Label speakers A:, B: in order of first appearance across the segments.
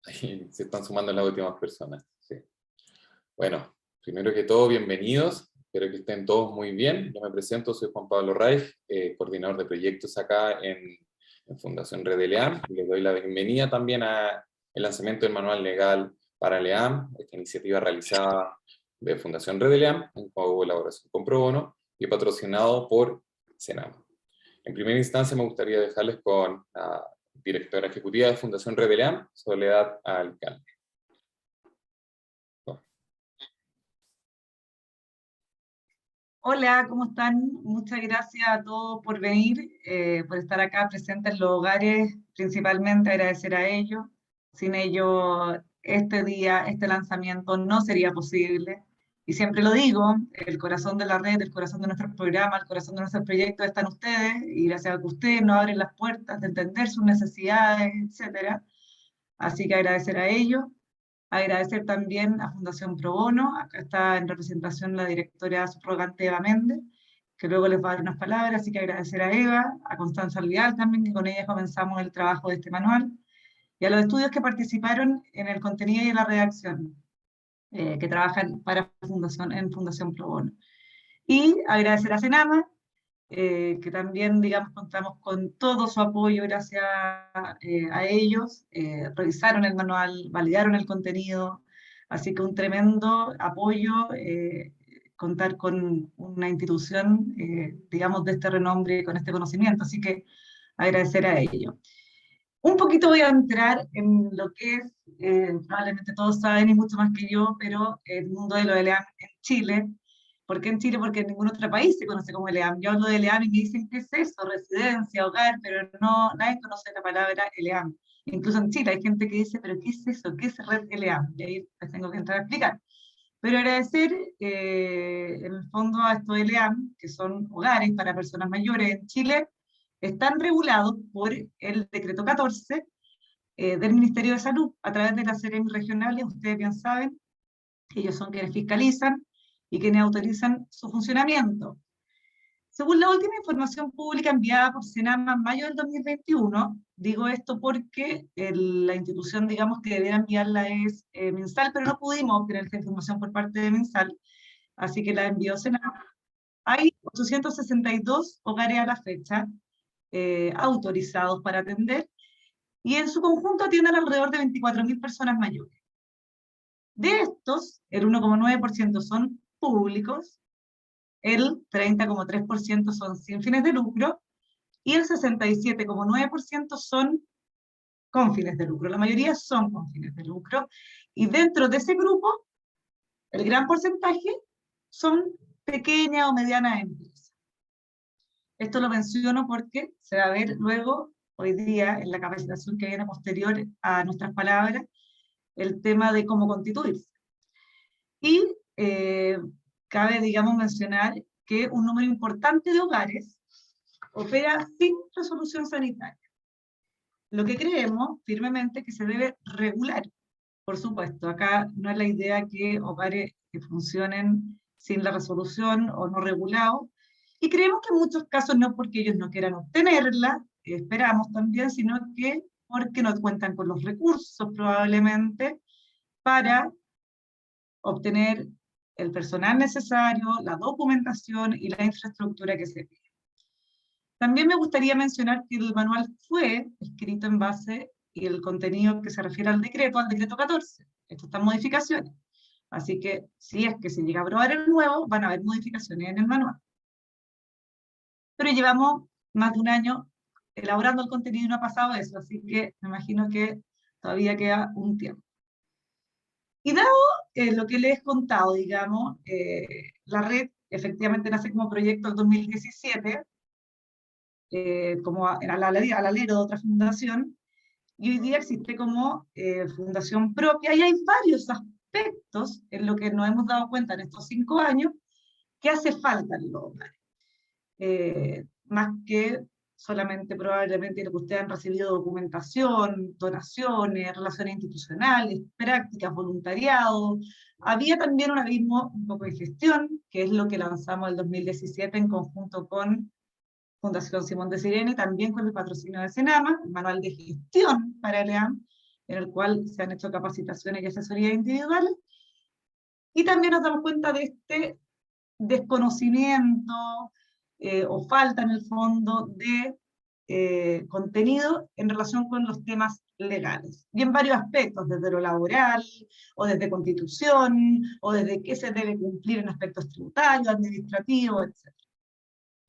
A: Ahí se están sumando las últimas personas. Sí. Bueno, primero que todo, bienvenidos. Espero que estén todos muy bien. Yo me presento, soy Juan Pablo Raif, coordinador de proyectos acá en Fundación Red LEAM. Y les doy la bienvenida también al lanzamiento del manual legal para LEAM, esta iniciativa realizada de Fundación Red LEAM en colaboración con Pro Bono y patrocinado por Senama. En primera instancia me gustaría dejarles con la directora ejecutiva de Fundación Red LEAM, Soledad Alcalde.
B: Hola, ¿cómo están? Muchas gracias a todos por venir, por estar acá presentes en los hogares, principalmente agradecer a ellos. Sin ellos, este día, este lanzamiento no sería posible. Y siempre lo digo, el corazón de la red, el corazón de nuestro programa, el corazón de nuestros proyectos están ustedes, y gracias a que ustedes nos abren las puertas de entender sus necesidades, etc. Así que agradecer a ellos. Agradecer también a Fundación Pro Bono, acá está en representación la directora subrogante Eva Méndez, que luego les va a dar unas palabras, así que agradecer a Eva, a Constanza Alvial también, que con ella comenzamos el trabajo de este manual, y a los estudios que participaron en el contenido y en la redacción, que trabajan para en Fundación Pro Bono. Y agradecer a Senama, que también, digamos, contamos con todo su apoyo gracias a ellos. Revisaron el manual, validaron el contenido, así que un tremendo apoyo, contar con una institución, digamos, de este renombre, con este conocimiento, así que agradecer a ellos. Un poquito voy a entrar en lo que es, probablemente todos saben y mucho más que yo, pero el mundo de lo de LEAM en Chile. ¿Por qué en Chile? Porque en ningún otro país se conoce como LEAM. Yo hablo de LEAM y me dicen, ¿qué es eso? Residencia, hogar, pero no, nadie conoce la palabra LEAM. Incluso en Chile hay gente que dice, ¿pero qué es eso? ¿Qué es red LEAM? Y ahí les tengo que entrar a explicar. Pero agradecer, en el fondo, a estos LEAM, que son hogares para personas mayores en Chile, están regulados por el decreto 14 del Ministerio de Salud, a través de las Seremi regionales. Ustedes bien saben, ellos son quienes fiscalizan y quienes autorizan su funcionamiento. Según la última información pública enviada por Senama en mayo del 2021, digo esto porque la institución, digamos, que debiera enviarla es MinSal, pero no pudimos obtener esta información por parte de MinSal, así que la envió Senama. Hay 862 hogares a la fecha autorizados para atender, y en su conjunto atienden alrededor de 24.000 personas mayores. De estos, el 1,9% son públicos, el 30,3% son sin fines de lucro, y el 67,9% son con fines de lucro. La mayoría son con fines de lucro, y dentro de ese grupo, el gran porcentaje son pequeñas o medianas empresas. Esto lo menciono porque se va a ver luego, hoy día, en la capacitación que viene posterior a nuestras palabras, el tema de cómo constituirse. Y cabe, digamos, mencionar que un número importante de hogares opera sin resolución sanitaria. Lo que creemos firmemente que se debe regular. Por supuesto, acá no es la idea que hogares que funcionen sin la resolución o no regulados, y creemos que en muchos casos no porque ellos no quieran obtenerla, esperamos también, sino que porque no cuentan con los recursos probablemente para obtener el personal necesario, la documentación y la infraestructura que se pide. También me gustaría mencionar que el manual fue escrito en base, y el contenido que se refiere al decreto 14. Estas están modificaciones. Así que si es que se llega a aprobar el nuevo, van a haber modificaciones en el manual. Pero llevamos más de un año elaborando el contenido y no ha pasado eso, así que me imagino que todavía queda un tiempo. Y dado lo que les he contado, digamos, la red efectivamente nace como proyecto en 2017, como al alero de otra fundación, y hoy día existe como fundación propia, y hay varios aspectos en lo que nos hemos dado cuenta en estos 5 años que hace falta en los hogares. Más que solamente probablemente lo que ustedes han recibido: documentación, donaciones, relaciones institucionales, prácticas, voluntariado. Había también un abismo un poco de gestión, que es lo que lanzamos en el 2017 en conjunto con Fundación Simón de Sirene, también con el patrocinio de Senama, el manual de gestión para LEAM, en el cual se han hecho capacitaciones y asesorías individuales, y también nos damos cuenta de este desconocimiento o falta en el fondo de contenido en relación con los temas legales, y en varios aspectos, desde lo laboral, o desde constitución, o desde qué se debe cumplir en aspectos tributarios, administrativos, etc.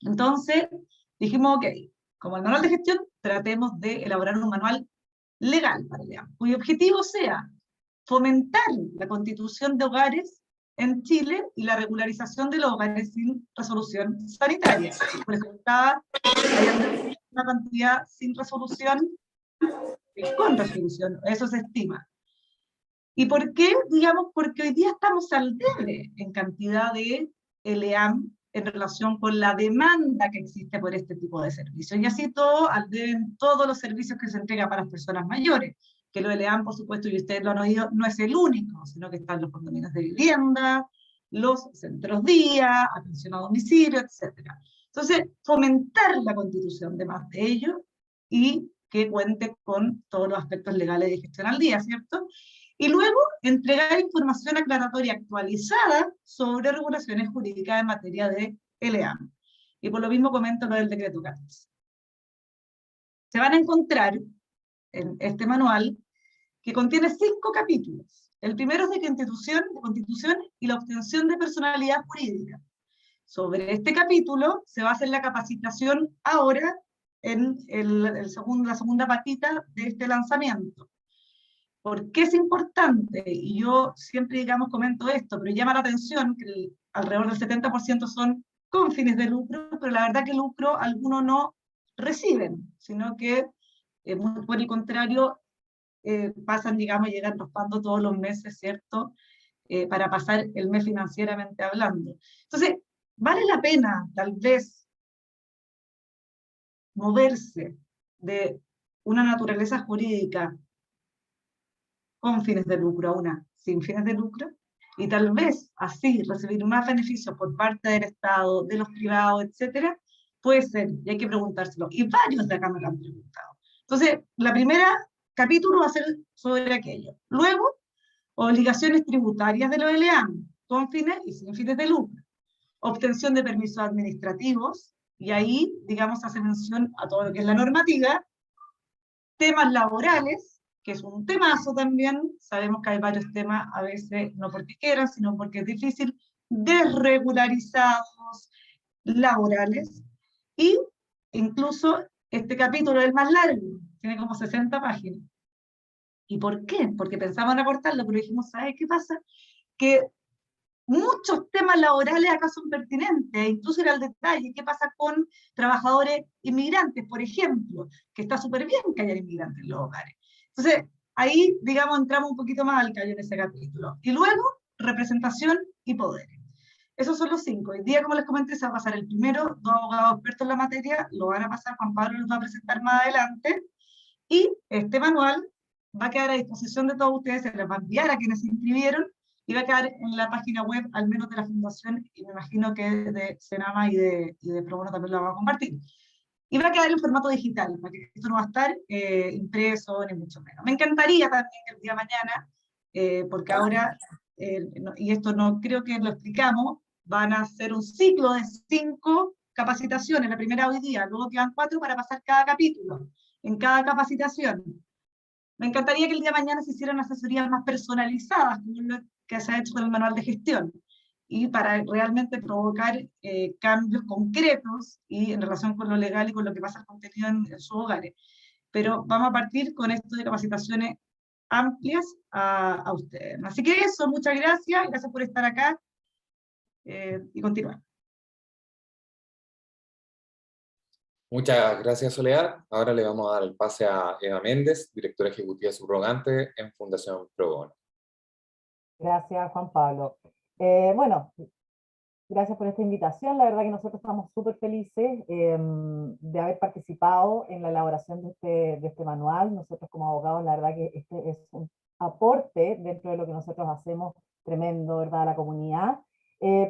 B: Entonces, dijimos, ok, como el manual de gestión, tratemos de elaborar un manual legal para el EAM, cuyo objetivo sea fomentar la constitución de hogares en Chile y la regularización de los hogares sin resolución sanitaria. Por eso está una cantidad sin resolución, con resolución, eso se estima. ¿Y por qué? Digamos, porque hoy día estamos al debe en cantidad de EAM en relación con la demanda que existe por este tipo de servicios. Y así todo, al debe todos los servicios que se entregan para las personas mayores, que lo EAM, por supuesto, y ustedes lo han oído, no es el único, sino que están los condominios de vivienda, los centros día, atención a domicilio, etc. Entonces, fomentar la constitución de más de ellos y que cuente con todos los aspectos legales de gestión al día, ¿cierto? Y luego entregar información aclaratoria actualizada sobre regulaciones jurídicas en materia de EAM. Y por lo mismo comento lo del decreto 14. Se van a encontrar en este manual que contiene 5 capítulos. El primero es de constitución y la obtención de personalidad jurídica. Sobre este capítulo se va a hacer la capacitación ahora en la segunda patita de este lanzamiento. ¿Por qué es importante? Y yo siempre, digamos, comento esto, pero llama la atención que alrededor del 70% son con fines de lucro, pero la verdad que lucro algunos no reciben, sino que, por el contrario, pasan, digamos, llegan raspando todos los meses, ¿cierto? Para pasar el mes financieramente hablando. Entonces, vale la pena, tal vez, moverse de una naturaleza jurídica con fines de lucro a una sin fines de lucro, y tal vez así recibir más beneficios por parte del Estado, de los privados, etcétera, puede ser, y hay que preguntárselo, y varios de acá me lo han preguntado. Entonces, la primera capítulo va a ser sobre aquello. Luego, obligaciones tributarias de los EAM, con fines y sin fines de lucro. Obtención de permisos administrativos, y ahí, digamos, hace mención a todo lo que es la normativa. Temas laborales, que es un temazo también, sabemos que hay varios temas, a veces no porque quieran, sino porque es difícil, desregularizados, laborales, y incluso este capítulo es el más largo, tiene como 60 páginas. ¿Y por qué? Porque pensamos en aportarlo, pero dijimos, ¿sabes qué pasa? Que muchos temas laborales acá son pertinentes, incluso ir al detalle, ¿qué pasa con trabajadores inmigrantes, por ejemplo? Que está súper bien que haya inmigrantes en los hogares. Entonces, ahí, digamos, entramos un poquito más al callo en ese capítulo. Y luego, representación y poderes. Esos son los 5. Hoy día, como les comenté, se va a pasar el primero, 2 abogados expertos en la materia, lo van a pasar, Juan Pablo los va a presentar más adelante, y este manual va a quedar a disposición de todos ustedes, se les va a enviar a quienes se inscribieron, y va a quedar en la página web, al menos de la Fundación, y me imagino que de Senama y de Probono también lo va a compartir. Y va a quedar en formato digital, para que esto no va a estar impreso, ni mucho menos. Me encantaría también que el día de mañana, porque ahora, y esto no creo que lo explicamos, van a hacer un ciclo de 5 capacitaciones, la primera hoy día, luego quedan 4 para pasar cada capítulo, en cada capacitación. Me encantaría que el día de mañana se hicieran asesorías más personalizadas, como lo que se ha hecho con el manual de gestión, y para realmente provocar cambios concretos y en relación con lo legal y con lo que pasa el contenido en sus hogares. Pero vamos a partir con esto de capacitaciones amplias a ustedes. Así que eso, muchas gracias por estar acá y continuar.
A: Muchas gracias, Soledad. Ahora le vamos a dar el pase a Eva Méndez, directora ejecutiva subrogante en Fundación Probono.
C: Gracias, Juan Pablo. Bueno, gracias por esta invitación. La verdad que nosotros estamos súper felices de haber participado en la elaboración de este manual. Nosotros como abogados, la verdad que este es un aporte dentro de lo que nosotros hacemos tremendo, ¿verdad?, a la comunidad.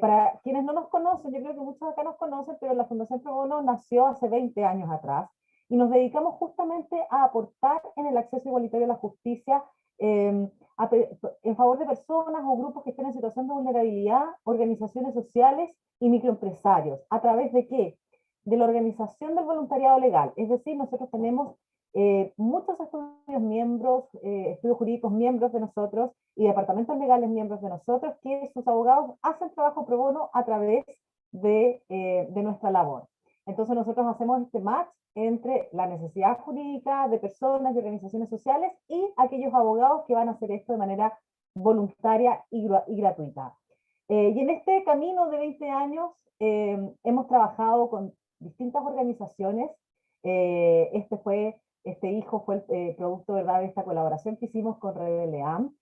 C: Para quienes no nos conocen, yo creo que muchos acá nos conocen, pero la Fundación Probono nació hace 20 años atrás y nos dedicamos justamente a aportar en el acceso igualitario a la justicia en favor de personas o grupos que estén en situación de vulnerabilidad, organizaciones sociales y microempresarios. ¿A través de qué? De la organización del voluntariado legal. Es decir, nosotros tenemos muchos estudios miembros, estudios jurídicos miembros de nosotros y departamentos legales miembros de nosotros, que sus abogados hacen trabajo pro bono a través de nuestra labor. Entonces nosotros hacemos este match entre la necesidad jurídica de personas y organizaciones sociales y aquellos abogados que van a hacer esto de manera voluntaria y gratuita. Y en este camino de 20 años hemos trabajado con distintas organizaciones. Este hijo fue el producto, ¿verdad?, de esta colaboración que hicimos con Rebeleam.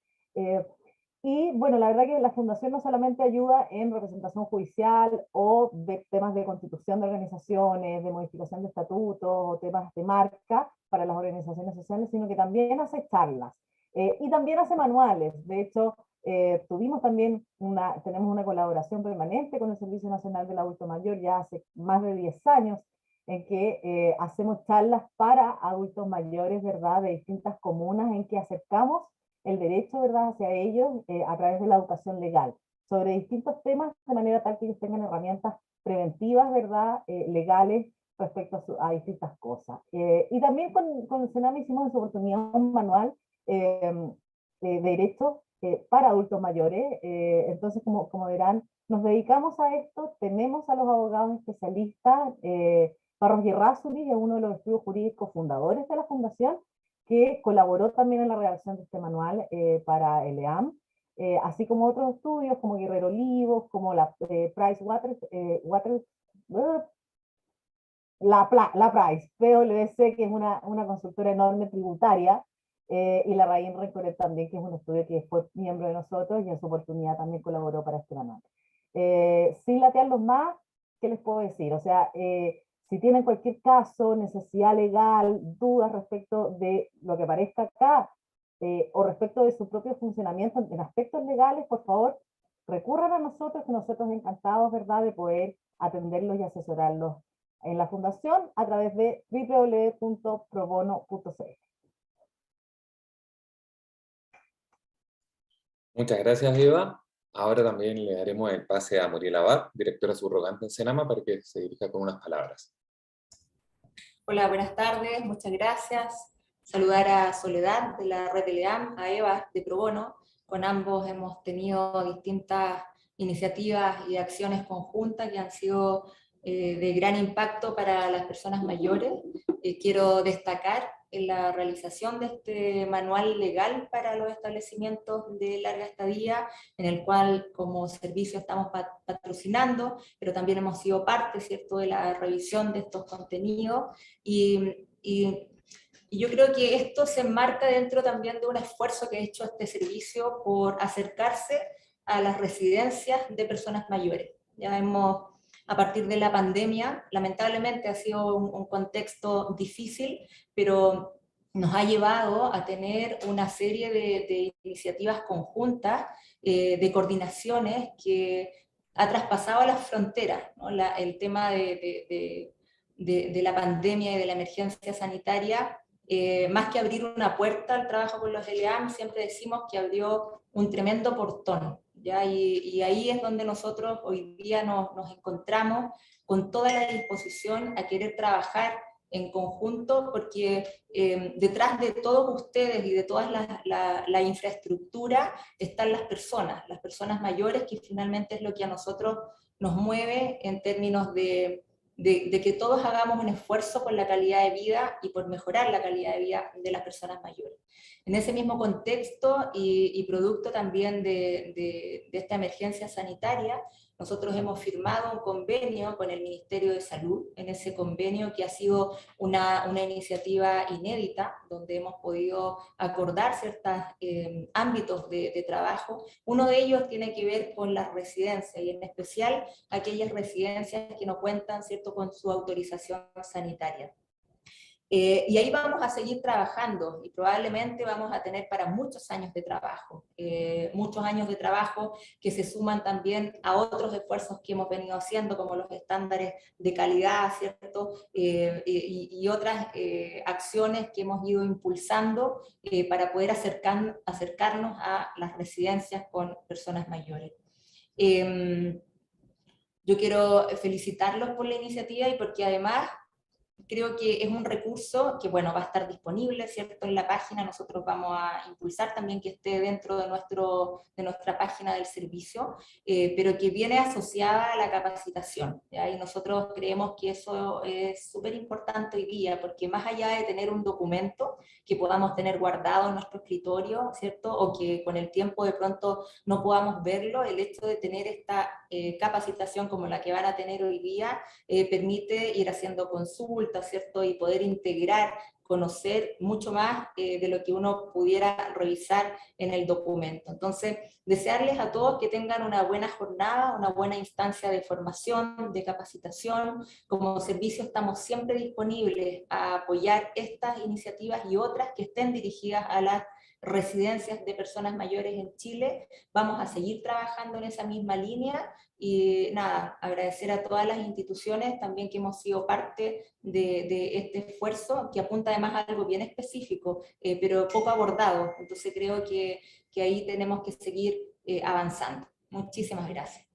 C: Y bueno, la verdad que la Fundación no solamente ayuda en representación judicial o de temas de constitución de organizaciones, de modificación de estatutos, o temas de marca para las organizaciones sociales, sino que también hace charlas y también hace manuales. De hecho, tenemos una colaboración permanente con el Servicio Nacional del Adulto Mayor ya hace más de 10 años, en que hacemos charlas para adultos mayores, ¿verdad?, de distintas comunas, en que acercamos el derecho, ¿verdad?, hacia ellos a través de la educación legal, sobre distintos temas, de manera tal que ellos tengan herramientas preventivas, ¿verdad?, legales respecto a distintas cosas. Y también con el Sename hicimos en su oportunidad un manual de derecho para adultos mayores. Entonces, como verán, nos dedicamos a esto, tenemos a los abogados especialistas. Barros Yerrázuriz es uno de los estudios jurídicos fundadores de la Fundación, que colaboró también en la redacción de este manual para el EAM, así como otros estudios como Guerrero Olivos, como la Price PwC, que es una consultora enorme tributaria, y la Raín Rencoret también, que es un estudio que fue miembro de nosotros y en su oportunidad también colaboró para este manual. Sin latearlos más, ¿qué les puedo decir? O sea, si tienen cualquier caso, necesidad legal, dudas respecto de lo que aparezca acá, o respecto de su propio funcionamiento en aspectos legales, por favor, recurran a nosotros, que nosotros encantados, ¿verdad?, de poder atenderlos y asesorarlos en la Fundación a través de www.probono.cl.
A: Muchas gracias, Eva. Ahora también le daremos el pase a Muriel Abad, directora subrogante en Senama, para que se dirija con unas palabras.
D: Hola, buenas tardes, muchas gracias. Saludar a Soledad de la red de LEAM, a Eva de Pro Bono. Con ambos hemos tenido distintas iniciativas y acciones conjuntas que han sido de gran impacto para las personas mayores. Quiero destacar en la realización de este manual legal para los establecimientos de larga estadía, en el cual como servicio estamos patrocinando, pero también hemos sido parte, ¿cierto?, de la revisión de estos contenidos, y yo creo que esto se enmarca dentro también de un esfuerzo que ha hecho este servicio por acercarse a las residencias de personas mayores. Ya hemos, a partir de la pandemia, lamentablemente ha sido un contexto difícil, pero nos ha llevado a tener una serie de iniciativas conjuntas, de coordinaciones que ha traspasado las fronteras, ¿no? El tema de la pandemia y de la emergencia sanitaria, más que abrir una puerta al trabajo con los LEAM, siempre decimos que abrió un tremendo portón, ¿ya? Y ahí es donde nosotros hoy día nos encontramos con toda la disposición a querer trabajar en conjunto, porque detrás de todos ustedes y de toda la infraestructura están las personas mayores, que finalmente es lo que a nosotros nos mueve en términos de que todos hagamos un esfuerzo por la calidad de vida y por mejorar la calidad de vida de las personas mayores. En ese mismo contexto y producto también de esta emergencia sanitaria, nosotros hemos firmado un convenio con el Ministerio de Salud, en ese convenio que ha sido una iniciativa inédita, donde hemos podido acordar ciertos ámbitos de trabajo. Uno de ellos tiene que ver con las residencias, y en especial aquellas residencias que no cuentan, ¿cierto?, con su autorización sanitaria. Y ahí vamos a seguir trabajando y probablemente vamos a tener para muchos años de trabajo que se suman también a otros esfuerzos que hemos venido haciendo, como los estándares de calidad, ¿cierto? Y otras acciones que hemos ido impulsando para poder acercarnos a las residencias con personas mayores. Yo quiero felicitarlos por la iniciativa y porque además creo que es un recurso que, bueno, va a estar disponible, ¿cierto?, en la página. Nosotros vamos a impulsar también que esté dentro de nuestra página del servicio, pero que viene asociada a la capacitación, ¿ya? Y nosotros creemos que eso es súper importante hoy día, porque más allá de tener un documento que podamos tener guardado en nuestro escritorio, ¿cierto?, o que con el tiempo de pronto no podamos verlo, el hecho de tener esta capacitación como la que van a tener hoy día permite ir haciendo consultas, ¿cierto? Y poder integrar, conocer mucho más de lo que uno pudiera revisar en el documento. Entonces, desearles a todos que tengan una buena jornada, una buena instancia de formación, de capacitación. Como servicio estamos siempre disponibles a apoyar estas iniciativas y otras que estén dirigidas a las residencias de personas mayores en Chile. Vamos a seguir trabajando en esa misma línea y nada, agradecer a todas las instituciones también que hemos sido parte de este esfuerzo, que apunta además a algo bien específico, pero poco abordado. Entonces creo que ahí tenemos que seguir avanzando. Muchísimas gracias.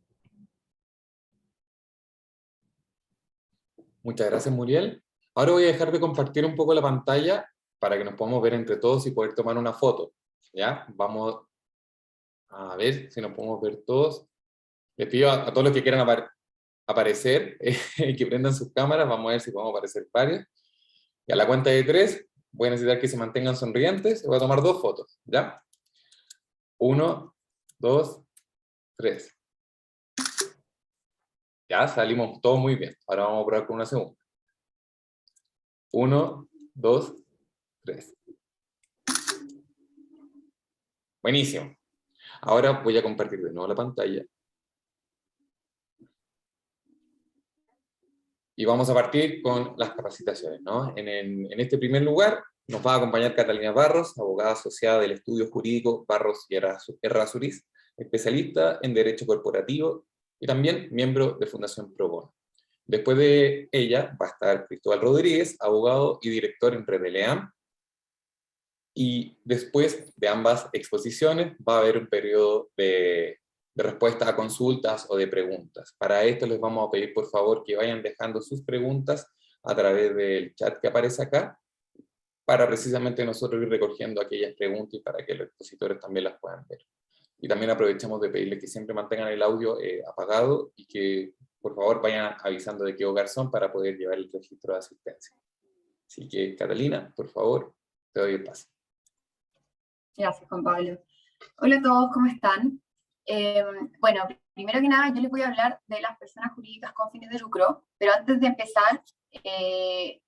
A: Muchas gracias, Muriel. Ahora voy a dejar de compartir un poco la pantalla para que nos podamos ver entre todos y poder tomar una foto, ¿ya? Vamos a ver si nos podemos ver todos. Les pido a todos los que quieran aparecer, que prendan sus cámaras. Vamos a ver si podemos aparecer varios. Y a la cuenta de 3, voy a necesitar que se mantengan sonrientes. Voy a tomar 2 fotos, ¿ya? 1, 2, 3. Ya, salimos todos muy bien. Ahora vamos a probar con una segunda. 1, 2, 3. Buenísimo. Ahora voy a compartir de nuevo la pantalla. Y vamos a partir con las capacitaciones, ¿no? En este primer lugar nos va a acompañar Catalina Barros, abogada asociada del estudio jurídico Barros y Errázuriz, especialista en Derecho Corporativo y también miembro de Fundación Pro Bono. Después de ella va a estar Cristóbal Rodríguez, abogado y director en REDELEAM. Y después de ambas exposiciones va a haber un periodo de respuesta a consultas o de preguntas. Para esto les vamos a pedir por favor que vayan dejando sus preguntas a través del chat que aparece acá, para precisamente nosotros ir recogiendo aquellas preguntas y para que los expositores también las puedan ver. Y también aprovechamos de pedirles que siempre mantengan el audio apagado y que por favor vayan avisando de qué hogar son para poder llevar el registro de asistencia. Así que Catalina, por favor, te doy el paso.
E: Gracias, Juan Pablo. Hola a todos, ¿cómo están? Bueno, primero que nada, yo les voy a hablar de las personas jurídicas con fines de lucro, pero antes de empezar,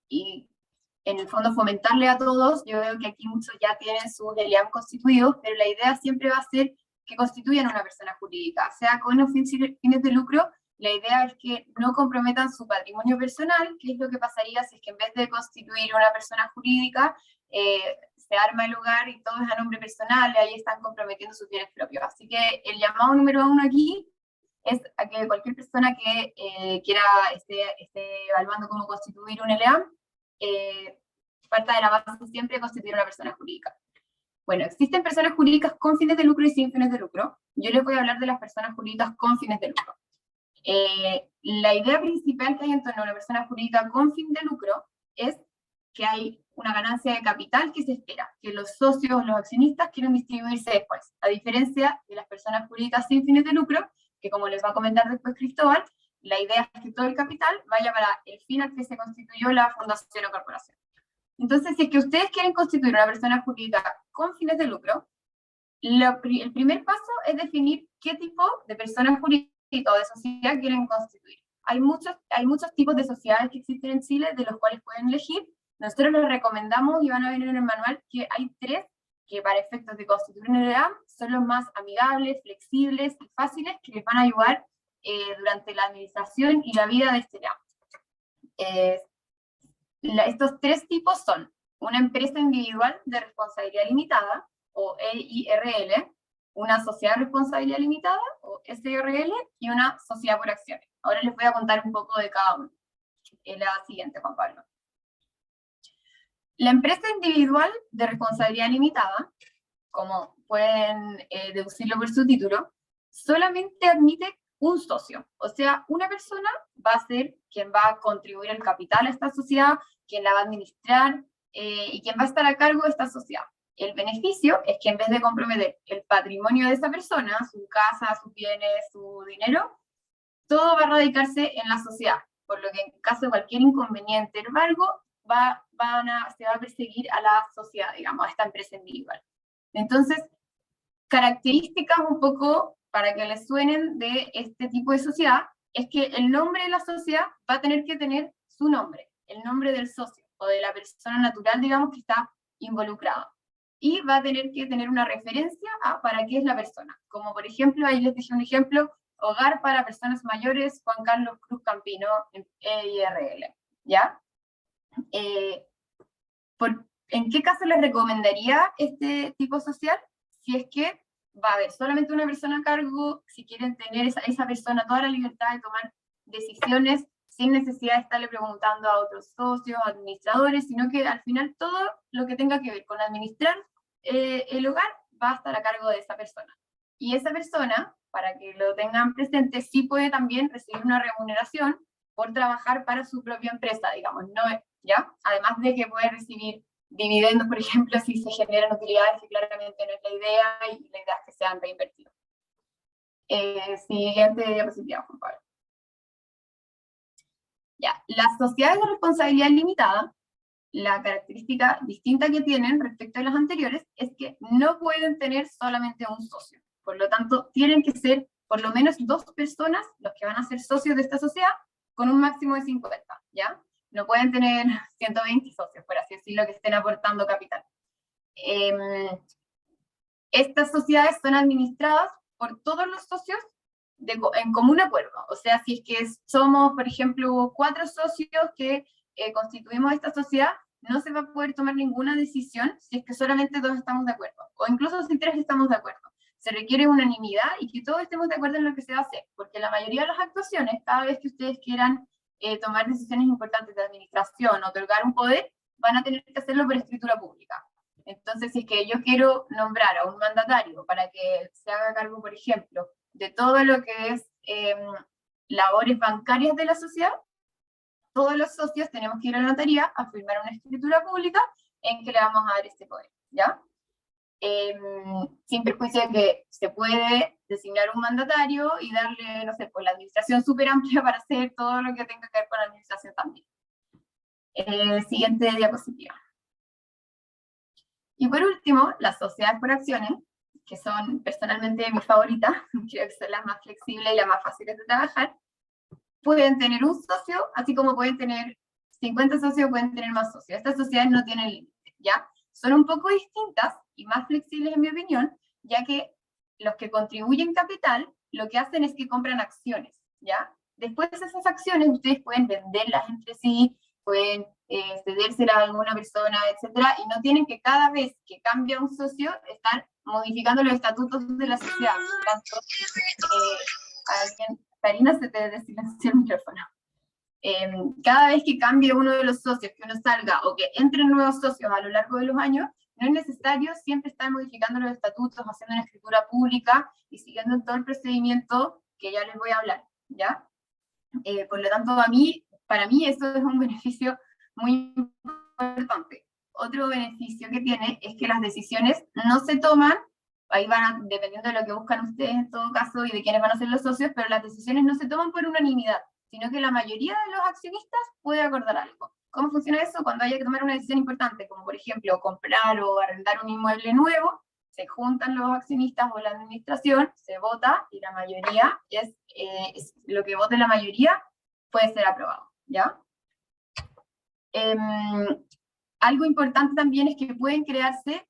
E: y en el fondo fomentarle a todos, yo veo que aquí muchos ya tienen sus ELEAM constituidos, pero la idea siempre va a ser que constituyan una persona jurídica, sea con o fines de lucro. La idea es que no comprometan su patrimonio personal, que es lo que pasaría si es que en vez de constituir una persona jurídica, se arma el hogar y todo es a nombre personal, y ahí están comprometiendo sus bienes propios. Así que el llamado número 1 aquí es a que cualquier persona que quiera esté evaluando cómo constituir un ELEAM, parta de la base siempre de constituir una persona jurídica. Bueno, existen personas jurídicas con fines de lucro y sin fines de lucro. Yo les voy a hablar de las personas jurídicas con fines de lucro. La idea principal que hay en torno a una persona jurídica con fin de lucro es que hay una ganancia de capital que se espera, que los socios, los accionistas quieren distribuirse después, a diferencia de las personas jurídicas sin fines de lucro, que como les va a comentar después Cristóbal, la idea es que todo el capital vaya para el fin al que se constituyó la fundación o corporación. Entonces, si es que ustedes quieren constituir una persona jurídica con fines de lucro, el primer paso es definir qué tipo de persona jurídica o de sociedad quieren constituir. Hay muchos tipos de sociedades que existen en Chile, de los cuales pueden elegir. Nosotros les recomendamos, y van a ver en el manual, que hay 3 que para efectos de constituir un ELEAM son los más amigables, flexibles y fáciles, que les van a ayudar durante la administración y la vida de este ELEAM. estos tres tipos son una empresa individual de responsabilidad limitada, o EIRL, una sociedad de responsabilidad limitada, o SRL, y una sociedad por acciones. Ahora les voy a contar un poco de cada uno. En la siguiente, Juan Pablo. La empresa individual de responsabilidad limitada, como pueden deducirlo por su título, solamente admite un socio, o sea, una persona va a ser quien va a contribuir el capital a esta sociedad, quien la va a administrar y quien va a estar a cargo de esta sociedad. El beneficio es que en vez de comprometer el patrimonio de esa persona, su casa, sus bienes, su dinero, todo va a radicarse en la sociedad, por lo que en caso de cualquier inconveniente, embargo, se va a perseguir a la sociedad, digamos, a esta empresa individual. Entonces, características un poco para que les suenen de este tipo de sociedad, es que el nombre de la sociedad va a tener que tener su nombre, el nombre del socio, o de la persona natural, digamos, que está involucrada. Y va a tener que tener una referencia a para qué es la persona. Como por ejemplo, ahí les dejé un ejemplo, Hogar para Personas Mayores, Juan Carlos Cruz Campino, EIRL, ¿ya? ¿En qué caso les recomendaría este tipo social? Si es que va a haber solamente una persona a cargo, si quieren tener esa persona toda la libertad de tomar decisiones sin necesidad de estarle preguntando a otros socios, administradores, sino que al final todo lo que tenga que ver con administrar el hogar va a estar a cargo de esa persona. Y esa persona, para que lo tengan presente, sí puede también recibir una remuneración por trabajar para su propia empresa, digamos, ¿no? ¿Ya? Además de que puede recibir dividendos, por ejemplo, si se generan utilidades, que claramente no es la idea, y la idea es que sean reinvertidos. Siguiente diapositiva, Juan Pablo. Ya, las sociedades de responsabilidad limitada, la característica distinta que tienen respecto a las anteriores es que no pueden tener solamente un socio. Por lo tanto, tienen que ser por lo menos 2 personas los que van a ser socios de esta sociedad, con un máximo de 50, ¿ya? No pueden tener 120 socios, por así decirlo, que estén aportando capital. Estas sociedades son administradas por todos los socios en común acuerdo. O sea, si es que somos, por ejemplo, 4 socios que constituimos esta sociedad, no se va a poder tomar ninguna decisión si es que solamente 2 estamos de acuerdo, o incluso si 3 estamos de acuerdo. Se requiere unanimidad y que todos estemos de acuerdo en lo que se va a hacer, porque la mayoría de las actuaciones, cada vez que ustedes quieran tomar decisiones importantes de administración, otorgar un poder, van a tener que hacerlo por escritura pública. Entonces, si es que yo quiero nombrar a un mandatario para que se haga cargo, por ejemplo, de todo lo que es labores bancarias de la sociedad, todos los socios tenemos que ir a la notaría a firmar una escritura pública en que le vamos a dar este poder, ¿ya? Sin perjuicio de que se puede designar un mandatario y darle, no sé, pues la administración súper amplia para hacer todo lo que tenga que ver con la administración también. Siguiente diapositiva. Y por último, las sociedades por acciones, que son personalmente mis favoritas, creo que son las más flexibles y las más fáciles de trabajar, pueden tener un socio, así como pueden tener 50 socios, pueden tener más socios. Estas sociedades no tienen límite, ¿ya? Son un poco distintas y más flexibles en mi opinión, ya que los que contribuyen capital, lo que hacen es que compran acciones, ¿ya? Después de esas acciones, ustedes pueden venderlas entre sí, pueden cedérselas a alguna persona, etcétera, y no tienen que cada vez que cambia un socio, estar modificando los estatutos de la sociedad. Por tanto, Karina, se te desilenció el micrófono. Cada vez que cambie uno de los socios, que uno salga o que entren nuevos socios a lo largo de los años, no es necesario siempre estar modificando los estatutos, haciendo una escritura pública y siguiendo todo el procedimiento que ya les voy a hablar, ¿ya? Por lo tanto, para mí eso es un beneficio muy importante. Otro beneficio que tiene es que las decisiones no se toman, ahí dependiendo de lo que buscan ustedes en todo caso y de quiénes van a ser los socios, pero las decisiones no se toman por unanimidad, sino que la mayoría de los accionistas puede acordar algo. ¿Cómo funciona eso? Cuando haya que tomar una decisión importante, como por ejemplo comprar o arrendar un inmueble nuevo, se juntan los accionistas o la administración, se vota y la mayoría es lo que vote la mayoría puede ser aprobado, ¿ya? Algo importante también es que pueden crearse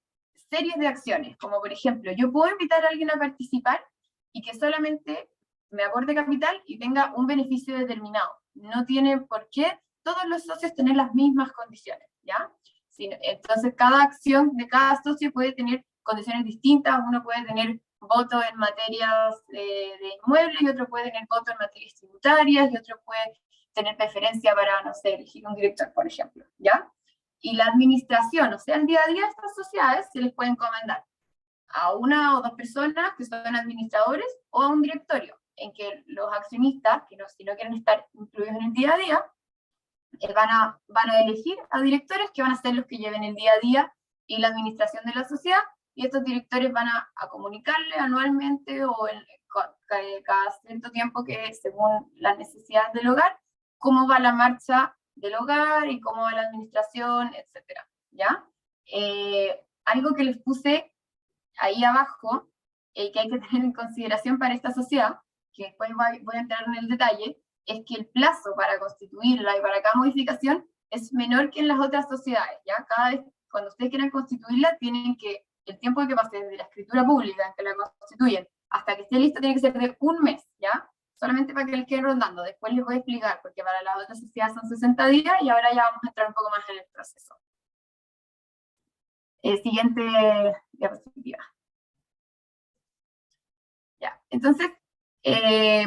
E: series de acciones, como por ejemplo, yo puedo invitar a alguien a participar y que solamente me aporte capital y tenga un beneficio determinado. No tiene por qué todos los socios tener las mismas condiciones, ¿ya? Entonces, cada acción de cada socio puede tener condiciones distintas. Uno puede tener voto en materias de inmuebles, y otro puede tener voto en materias tributarias, y otro puede tener preferencia para, no sé, elegir un director, por ejemplo, ¿ya? Y la administración, o sea, el día a día de estas sociedades se les puede encomendar a una o dos personas que son administradores, o a un directorio, en que los accionistas, que si no quieren estar incluidos en el día a día, van a elegir a directores que van a ser los que lleven el día a día y la administración de la sociedad, y estos directores van a comunicarle anualmente o cada cierto tiempo, que según las necesidades del hogar, cómo va la marcha del hogar y cómo va la administración, etcétera, ¿ya? Algo que les puse ahí abajo, que hay que tener en consideración para esta sociedad, que después voy a entrar en el detalle, es que el plazo para constituirla y para cada modificación es menor que en las otras sociedades, ¿ya? Cada vez, cuando ustedes quieran constituirla, el tiempo que pase desde la escritura pública en que la constituyen hasta que esté lista tiene que ser de un mes, ¿ya? Solamente para que les queden rondando. Después les voy a explicar, porque para las otras sociedades son 60 días, y ahora ya vamos a entrar un poco más en el proceso. Siguiente diapositiva. Ya, entonces, ¿qué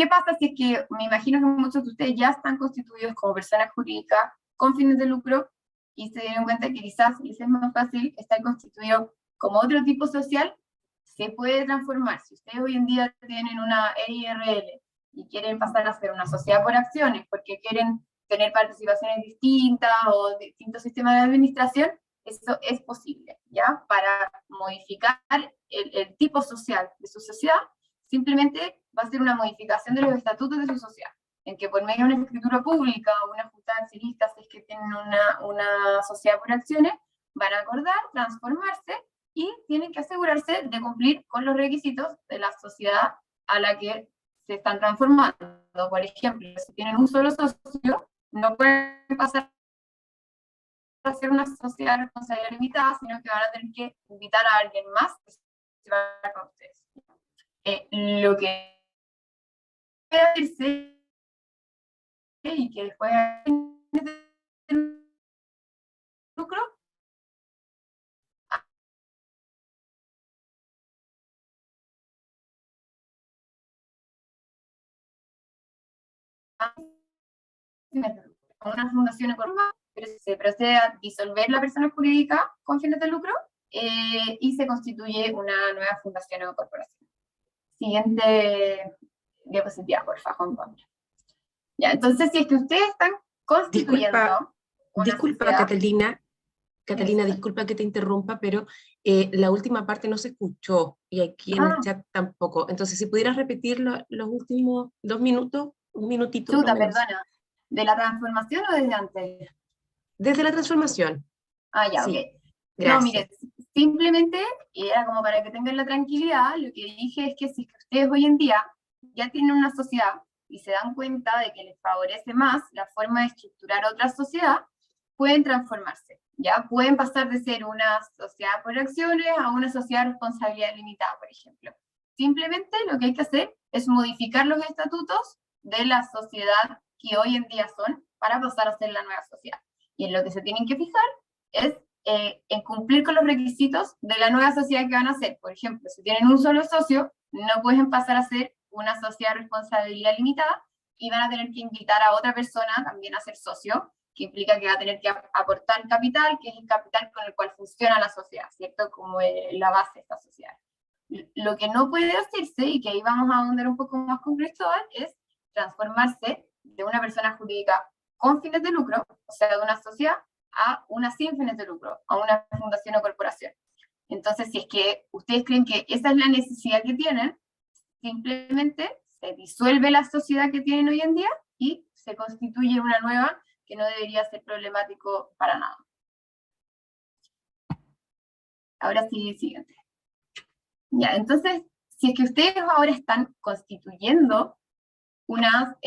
E: pasa si es que, me imagino que muchos de ustedes ya están constituidos como personas jurídicas con fines de lucro, y se dieron cuenta que quizás les es más fácil estar constituido como otro tipo social? Se puede transformar. Si ustedes hoy en día tienen una EIRL y quieren pasar a ser una sociedad por acciones, porque quieren tener participaciones distintas o distintos sistemas de administración, eso es posible, ¿ya? Para modificar el tipo social de su sociedad, simplemente va a ser una modificación de los estatutos de su sociedad, en que por medio de una escritura pública o una junta de accionistas, si es que tienen una sociedad por acciones, van a acordar transformarse y tienen que asegurarse de cumplir con los requisitos de la sociedad a la que se están transformando. Por ejemplo, si tienen un solo socio, no pueden pasar a ser una sociedad de responsabilidad limitada, sino que van a tener que invitar a alguien más que se vaya con ustedes. Lo que puede hacerse, y que después lucro, una fundación económica, pero se procede a disolver la persona jurídica con fines de lucro, y se constituye una nueva fundación o corporación. Siguiente diapositiva, por favor, Juan Pablo. Ya, entonces, si es que ustedes están constituyendo
F: Disculpa,
E: sociedad,
F: Catalina, disculpa que te interrumpa, pero la última parte no se escuchó, y aquí en el chat tampoco. Entonces, si pudieras repetir los últimos 2 minutos, un minutito.
E: Chuta, perdona. ¿De la transformación o desde antes?
F: Desde la transformación.
E: Ah, ya,
F: sí.
E: ok.
F: Gracias.
E: No, mire, simplemente, y era como para que tengan la tranquilidad, lo que dije es que si ustedes hoy en día ya tienen una sociedad y se dan cuenta de que les favorece más la forma de estructurar otra sociedad, pueden transformarse, ¿ya? Pueden pasar de ser una sociedad por acciones a una sociedad de responsabilidad limitada, por ejemplo. Simplemente lo que hay que hacer es modificar los estatutos de la sociedad que hoy en día son para pasar a ser la nueva sociedad. Y en lo que se tienen que fijar es en cumplir con los requisitos de la nueva sociedad que van a hacer. Por ejemplo, si tienen un solo socio, no pueden pasar a ser una sociedad de responsabilidad limitada, y van a tener que invitar a otra persona también a ser socio, que implica que va a tener que aportar capital, que es el capital con el cual funciona la sociedad, ¿cierto? Como la base de esta sociedad. Lo que no puede hacerse, y que ahí vamos a ahondar un poco más con Cristóbal, es transformarse de una persona jurídica con fines de lucro, o sea, de una sociedad, a una sin fines de lucro, a una fundación o corporación. Entonces, si es que ustedes creen que esa es la necesidad que tienen, simplemente se disuelve la sociedad que tienen hoy en día y se constituye una nueva, que no debería ser problemático para nada. Ahora sí, siguiente. Ya, entonces, si es que ustedes ahora están constituyendo una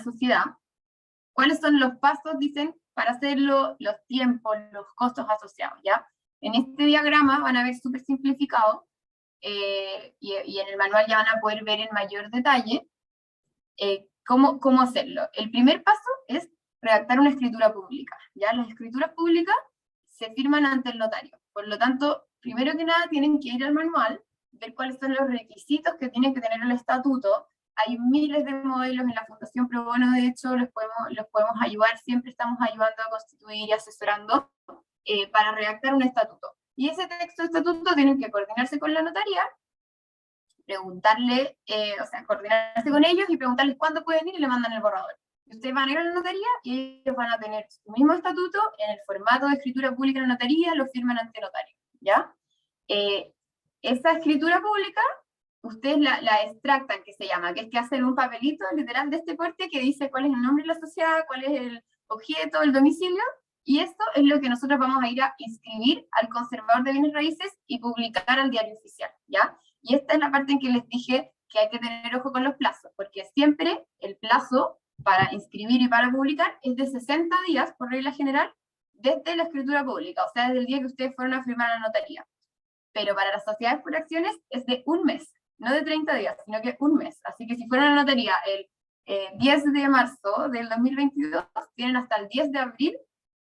E: sociedad, ¿cuáles son los pasos, dicen, para hacerlo, los tiempos, los costos asociados, ¿ya? En este diagrama van a ver súper simplificado, y en el manual ya van a poder ver en mayor detalle ¿cómo hacerlo? El primer paso es redactar una escritura pública, ¿ya? Las escrituras públicas se firman ante el notario, por lo tanto, primero que nada tienen que ir al manual, ver cuáles son los requisitos que tiene que tener el estatuto. Hay miles de modelos en la Fundación Pro Bono, de hecho, los podemos ayudar, siempre estamos ayudando a constituir y asesorando para redactar un estatuto. Y ese texto de estatuto tienen que coordinarse con la notaría, preguntarle, coordinarse con ellos y preguntarles cuándo pueden ir y le mandan el borrador. Y ustedes van a ir a la notaría y ellos van a tener su mismo estatuto en el formato de escritura pública en la notaría, lo firman ante notario, ¿ya? Esa escritura pública, ustedes la extractan, que se llama, que es que hacen un papelito literal de este porte que dice cuál es el nombre de la sociedad, cuál es el objeto, el domicilio, y esto es lo que nosotros vamos a ir a inscribir al conservador de bienes raíces y publicar al diario oficial, ¿ya? Y esta es la parte en que les dije que hay que tener ojo con los plazos, porque siempre el plazo para inscribir y para publicar es de 60 días, por regla general, desde la escritura pública, o sea, desde el día que ustedes fueron a firmar a la notaría. Pero para las sociedades por acciones es de un mes, no de 30 días, sino que un mes. Así que si fueron a la notaría el 10 de marzo del 2022, tienen hasta el 10 de abril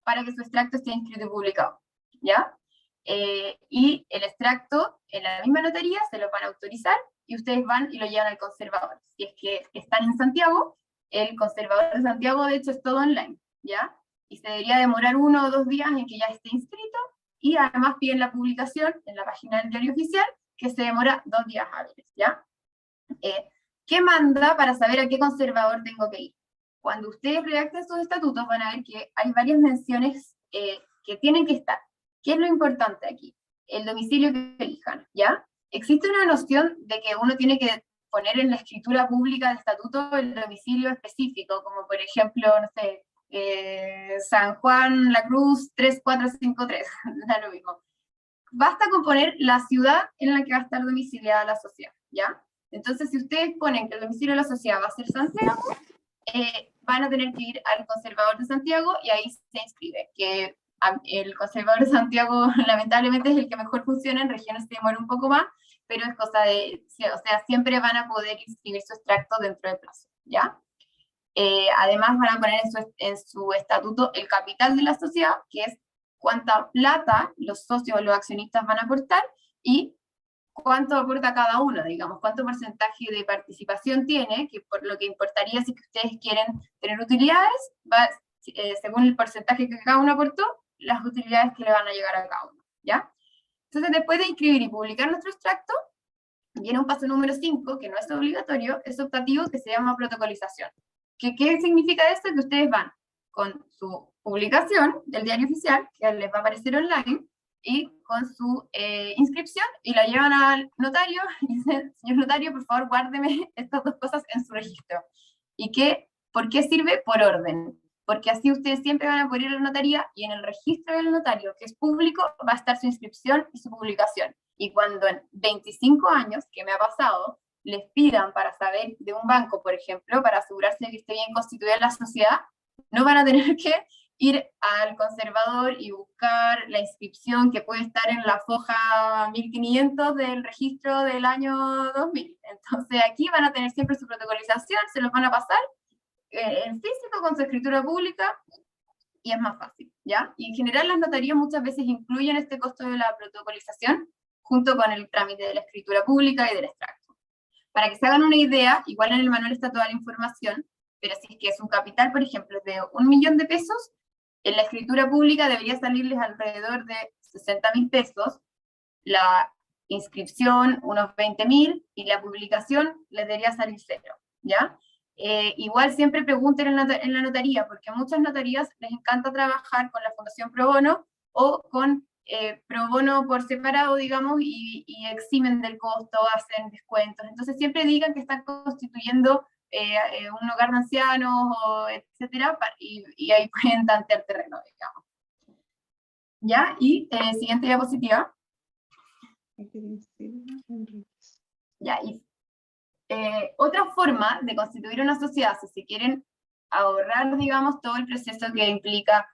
E: para que su extracto esté inscrito y publicado, ¿ya? Y el extracto en la misma notaría se lo van a autorizar y ustedes van y lo llevan al conservador. Si es que están en Santiago, el conservador de Santiago de hecho es todo online, ¿ya? Y se debería demorar 1 o 2 días en que ya esté inscrito, y además piden la publicación en la página del diario oficial, que se demora 2 días hábiles, ¿ya? ¿Qué manda para saber a qué conservador tengo que ir? Cuando ustedes redacten sus estatutos van a ver que hay varias menciones que tienen que estar. ¿Qué es lo importante aquí? El domicilio que elijan, ¿ya? Existe una noción de que uno tiene que poner en la escritura pública del estatuto el domicilio específico, como por ejemplo, no sé, San Juan, La Cruz, 3453, da lo mismo. Basta con poner la ciudad en la que va a estar domiciliada la sociedad, ¿ya? Entonces, si ustedes ponen que el domicilio de la sociedad va a ser Santiago, van a tener que ir al conservador de Santiago y ahí se inscribe, que el conservador de Santiago lamentablemente es el que mejor funciona, en regiones se demora un poco más, pero es cosa de, o sea, siempre van a poder inscribir su extracto dentro del plazo, ¿ya? Además van a poner en su estatuto el capital de la sociedad, que es cuánta plata los socios o los accionistas van a aportar y cuánto aporta cada uno, digamos, cuánto porcentaje de participación tiene, que por lo que importaría si ustedes quieren tener utilidades, según el porcentaje que cada uno aportó, las utilidades que le van a llegar a cada uno, ¿ya? Entonces, después de inscribir y publicar nuestro extracto, viene un paso número 5, que no es obligatorio, es optativo, que se llama protocolización. ¿Qué significa esto? Que ustedes van con su publicación del diario oficial, que les va a aparecer online, y con su inscripción, y la llevan al notario, y dicen, señor notario, por favor, guárdeme estas 2 cosas en su registro. ¿Y por qué sirve? Por orden. Porque así ustedes siempre van a poder ir a la notaría, y en el registro del notario, que es público, va a estar su inscripción y su publicación. Y cuando en 25 años, que me ha pasado, les pidan para saber de un banco, por ejemplo, para asegurarse de que esté bien constituida la sociedad, no van a tener que ir al conservador y buscar la inscripción que puede estar en la foja 1500 del registro del año 2000. Entonces aquí van a tener siempre su protocolización, se los van a pasar en físico con su escritura pública y es más fácil, ¿ya? Y en general las notarías muchas veces incluyen este costo de la protocolización junto con el trámite de la escritura pública y del extracto. Para que se hagan una idea, igual en el manual está toda la información, pero si es que es un capital, por ejemplo, de 1 millón de pesos, en la escritura pública debería salirles alrededor de 60.000 pesos, la inscripción unos 20.000 y la publicación les debería salir 0, ¿ya? Igual siempre pregunten en la notaría, porque a muchas notarías les encanta trabajar con la Fundación Pro Bono o con Pro Bono por separado, digamos, y eximen del costo, hacen descuentos. Entonces siempre digan que están constituyendo un hogar de ancianos, etcétera, y ahí pueden tantear terreno, digamos. ¿Ya? Y siguiente diapositiva. Ya, y otra forma de constituir una sociedad, si se quieren ahorrar, digamos, todo el proceso que implica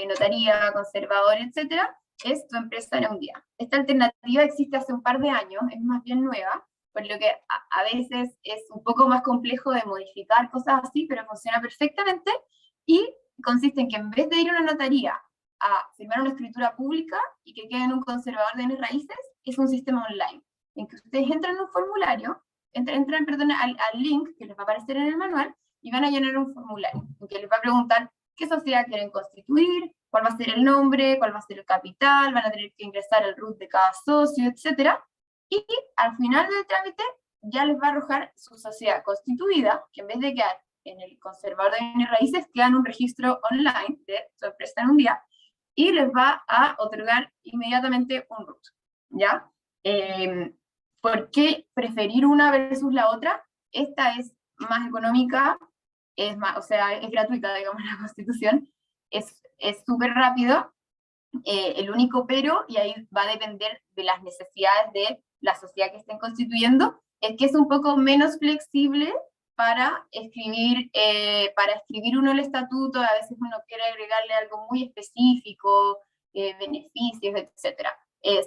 E: notaría, conservador, etcétera, es tu empresa en un día. Esta alternativa existe hace un par de años, es más bien nueva, por lo que a veces es un poco más complejo de modificar cosas así, pero funciona perfectamente, y consiste en que en vez de ir a una notaría a firmar una escritura pública y que quede en un conservador de bienes raíces, es un sistema online, en que ustedes entran en un formulario, entran perdón, al link que les va a aparecer en el manual, y van a llenar un formulario, en que les va a preguntar qué sociedad quieren constituir, cuál va a ser el nombre, cuál va a ser el capital, van a tener que ingresar el RUT de cada socio, etc. Y al final del trámite ya les va a arrojar su sociedad constituida, que en vez de quedar en el conservador de bienes raíces, queda en un registro online de su empresa en un día, y les va a otorgar inmediatamente un RUT, ¿ya? ¿Por qué preferir una versus la otra? Esta es más económica, es más, o sea, es gratuita, digamos, la Constitución, es súper rápido, el único pero, y ahí va a depender de las necesidades de la sociedad que estén constituyendo, es que es un poco menos flexible para escribir uno el estatuto. A veces uno quiere agregarle algo muy específico, beneficios, etc.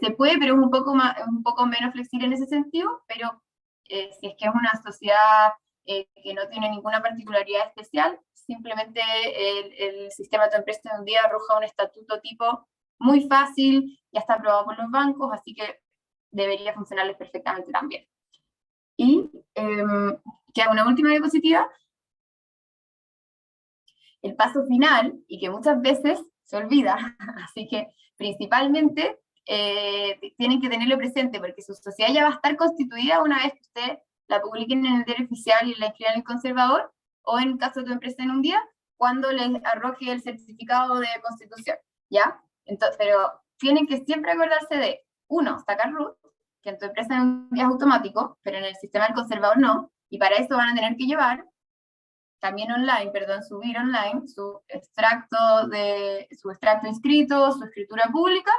E: Se puede, pero es un poco menos flexible en ese sentido, pero si es que es una sociedad que no tiene ninguna particularidad especial, simplemente el sistema de tu empresa en un día arroja un estatuto tipo muy fácil, ya está aprobado por los bancos, así que debería funcionarles perfectamente también. Y queda una última diapositiva. El paso final, y que muchas veces se olvida, así que principalmente tienen que tenerlo presente, porque su sociedad ya va a estar constituida una vez que usted la publiquen en el diario oficial y la inscriban en el conservador, o en caso de tu empresa en un día, cuando les arroje el certificado de constitución, ¿ya? Entonces, pero tienen que siempre acordarse de, uno, sacar RUT, que en tu empresa en un día es automático, pero en el sistema del conservador no, y para eso van a tener que llevar también online, subir online su extracto inscrito, su escritura pública,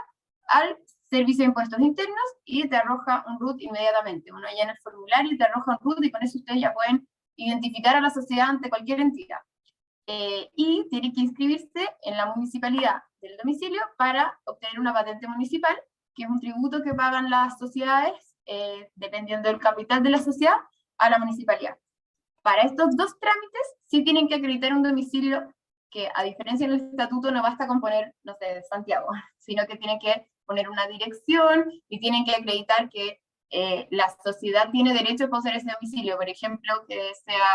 E: al Servicio de Impuestos Internos, y te arroja un RUT inmediatamente. Uno llena el formulario y te arroja un RUT, y con eso ustedes ya pueden identificar a la sociedad ante cualquier entidad. Y tienen que inscribirse en la municipalidad del domicilio para obtener una patente municipal, que es un tributo que pagan las sociedades, dependiendo del capital de la sociedad, a la municipalidad. Para estos dos trámites sí tienen que acreditar un domicilio que, a diferencia del estatuto, no basta con poner, no sé, Santiago, sino que tienen que poner una dirección y tienen que acreditar que la sociedad tiene derecho a poseer ese domicilio, por ejemplo, que sea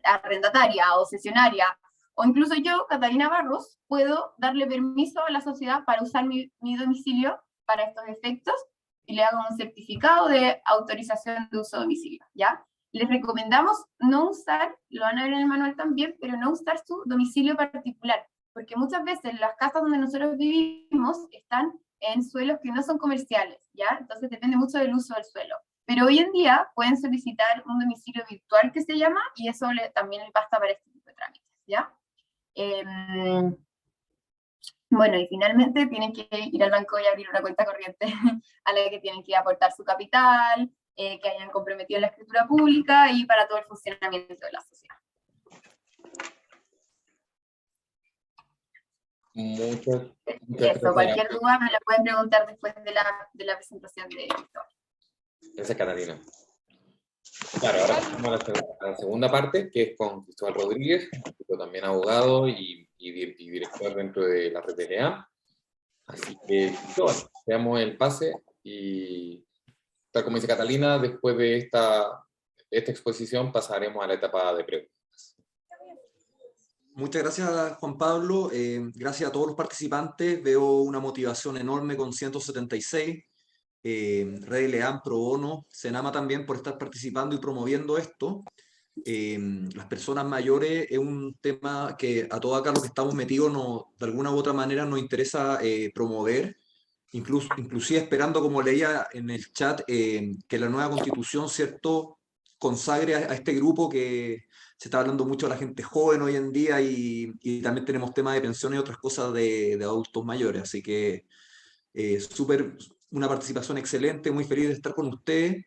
E: arrendataria o cesionaria, o incluso yo, Catalina Barros, puedo darle permiso a la sociedad para usar mi domicilio para estos efectos, y le hago un certificado de autorización de uso de domicilio, ¿ya? Les recomendamos no usar, lo van a ver en el manual también, pero no usar su domicilio particular, porque muchas veces las casas donde nosotros vivimos están en suelos que no son comerciales, ¿ya? Entonces depende mucho del uso del suelo. Pero hoy en día pueden solicitar un domicilio virtual, que se llama, y eso también les basta para este tipo de trámites, ¿ya? Bueno, y finalmente tienen que ir al banco y abrir una cuenta corriente a la que tienen que aportar su capital, que hayan comprometido en la escritura pública, y para todo el funcionamiento de la sociedad.
A: Muchas
E: Eso, cualquier duda me la pueden preguntar después de la presentación de Víctor.
A: Gracias, Catalina. Claro, ahora pasamos a la segunda parte, que es con Cristóbal Rodríguez, también abogado y director dentro de la RTLA. Así que, Cristóbal, veamos el pase, y tal como dice Catalina, después de esta exposición pasaremos a la etapa de preguntas.
G: Muchas gracias, Juan Pablo. Gracias a todos los participantes. Veo una motivación enorme con 176. RTLA, Pro Bono, Senama también por estar participando y promoviendo esto. Las personas mayores es un tema que a todos acá los que estamos metidos de alguna u otra manera nos interesa promover, inclusive esperando, como leía en el chat, que la nueva constitución, ¿cierto?, consagre a este grupo que se está hablando mucho de la gente joven hoy en día, y también tenemos temas de pensiones y otras cosas de adultos mayores, así que una participación excelente, muy feliz de estar con ustedes.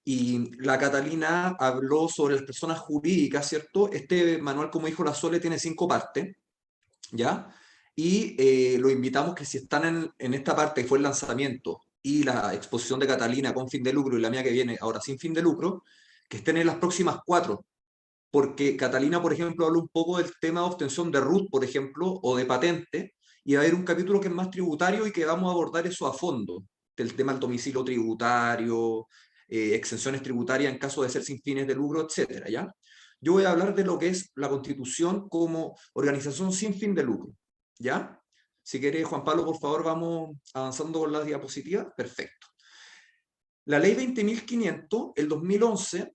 G: Y la Catalina habló sobre las personas jurídicas, ¿cierto? Este manual, como dijo la Sole, tiene 5 partes, ¿ya? Y lo invitamos que si están en esta parte, que fue el lanzamiento, y la exposición de Catalina con fin de lucro y la mía que viene ahora sin fin de lucro, que estén en las próximas 4, porque Catalina, por ejemplo, habla un poco del tema de obtención de RUT, por ejemplo, o de patente, y va a haber un capítulo que es más tributario y que vamos a abordar eso a fondo, del tema del domicilio tributario, exenciones tributarias en caso de ser sin fines de lucro, etcétera, ¿ya? Yo voy a hablar de lo que es la Constitución como organización sin fin de lucro, ¿ya? Si quiere, Juan Pablo, por favor, vamos avanzando con las diapositivas. Perfecto. La ley 20.500, el 2011,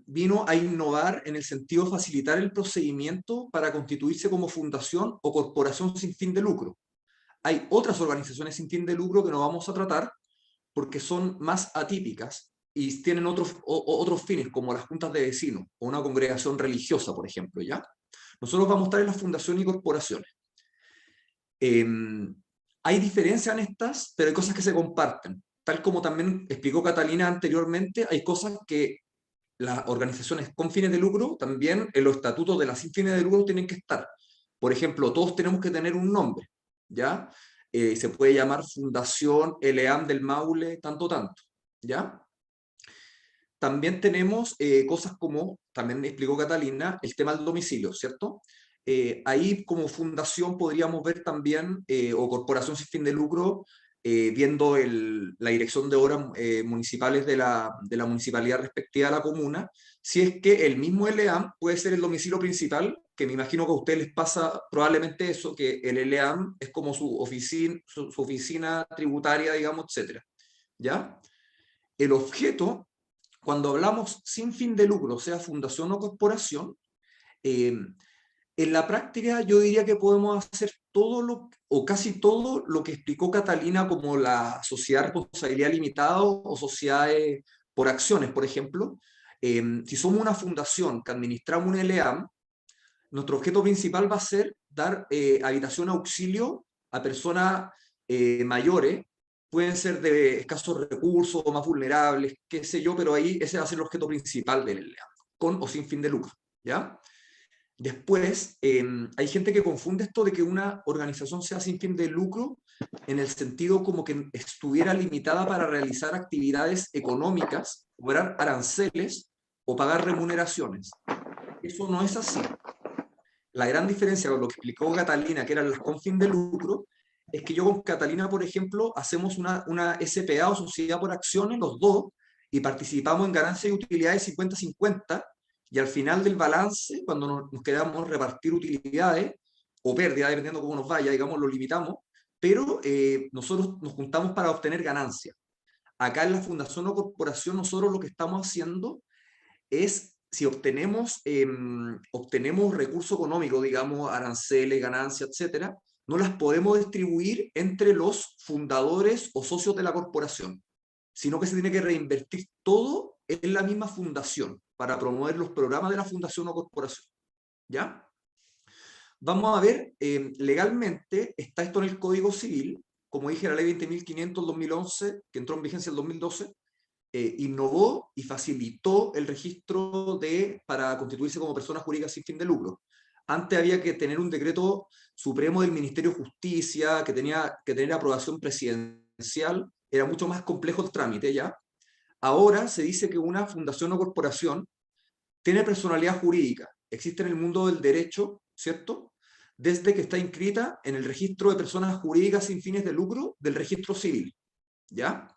G: vino a innovar en el sentido de facilitar el procedimiento para constituirse como fundación o corporación sin fin de lucro. Hay otras organizaciones sin fin de lucro que no vamos a tratar porque son más atípicas y tienen otros fines, como las juntas de vecinos o una congregación religiosa, por ejemplo, ¿ya? Nosotros vamos a estar en las fundaciones y corporaciones. Hay diferencias en estas, pero hay cosas que se comparten. Tal como también explicó Catalina anteriormente, hay cosas que las organizaciones con fines de lucro también en los estatutos de las sin fines de lucro tienen que estar. Por ejemplo, todos tenemos que tener un nombre, ¿ya? Se puede llamar Fundación LEAM del Maule, tanto, ¿ya? También tenemos cosas como, también explicó Catalina, el tema del domicilio, ¿cierto? Ahí como fundación podríamos ver también, o corporación sin fin de lucro, viendo la dirección de obras municipales de la municipalidad respectiva a la comuna, si es que el mismo LEAM puede ser el domicilio principal, que me imagino que a ustedes les pasa probablemente eso, que el LEAM es como su oficina tributaria, digamos, etcétera, ¿ya? El objeto, cuando hablamos sin fin de lucro, sea fundación o corporación, en la práctica yo diría que podemos hacer todo o casi todo lo que explicó Catalina como la sociedad de responsabilidad limitada o sociedades por acciones, por ejemplo. Si somos una fundación que administramos un LEAM, nuestro objeto principal va a ser dar habitación auxilio a personas mayores, pueden ser de escasos recursos o más vulnerables, qué sé yo, pero ahí ese va a ser el objeto principal del LEAM, con o sin fin de lucro, ¿ya? Después, hay gente que confunde esto de que una organización sea sin fin de lucro en el sentido como que estuviera limitada para realizar actividades económicas, cobrar aranceles o pagar remuneraciones. Eso no es así. La gran diferencia con lo que explicó Catalina, que eran las con fin de lucro, es que yo con Catalina, por ejemplo, hacemos una SPA o sociedad por acciones, los dos, y participamos en ganancias y utilidades 50-50, y al final del balance, cuando nos quedamos repartir utilidades, o pérdidas, dependiendo cómo nos vaya, digamos, lo limitamos, pero nosotros nos juntamos para obtener ganancias. Acá en la fundación o corporación, nosotros lo que estamos haciendo es, si obtenemos recurso económico, digamos, aranceles, ganancias, etcétera, no las podemos distribuir entre los fundadores o socios de la corporación, sino que se tiene que reinvertir todo en la misma fundación para promover los programas de la fundación o corporación, ¿ya? Vamos a ver, legalmente está esto en el Código Civil, como dije, la ley 20.500 del 2011, que entró en vigencia el 2012, innovó y facilitó el registro para constituirse como persona jurídica sin fin de lucro. Antes había que tener un decreto supremo del Ministerio de Justicia, que tenía que tener aprobación presidencial, era mucho más complejo el trámite, ¿ya? Ahora se dice que una fundación o corporación tiene personalidad jurídica, existe en el mundo del derecho, ¿cierto? Desde que está inscrita en el registro de personas jurídicas sin fines de lucro del registro civil, ¿ya?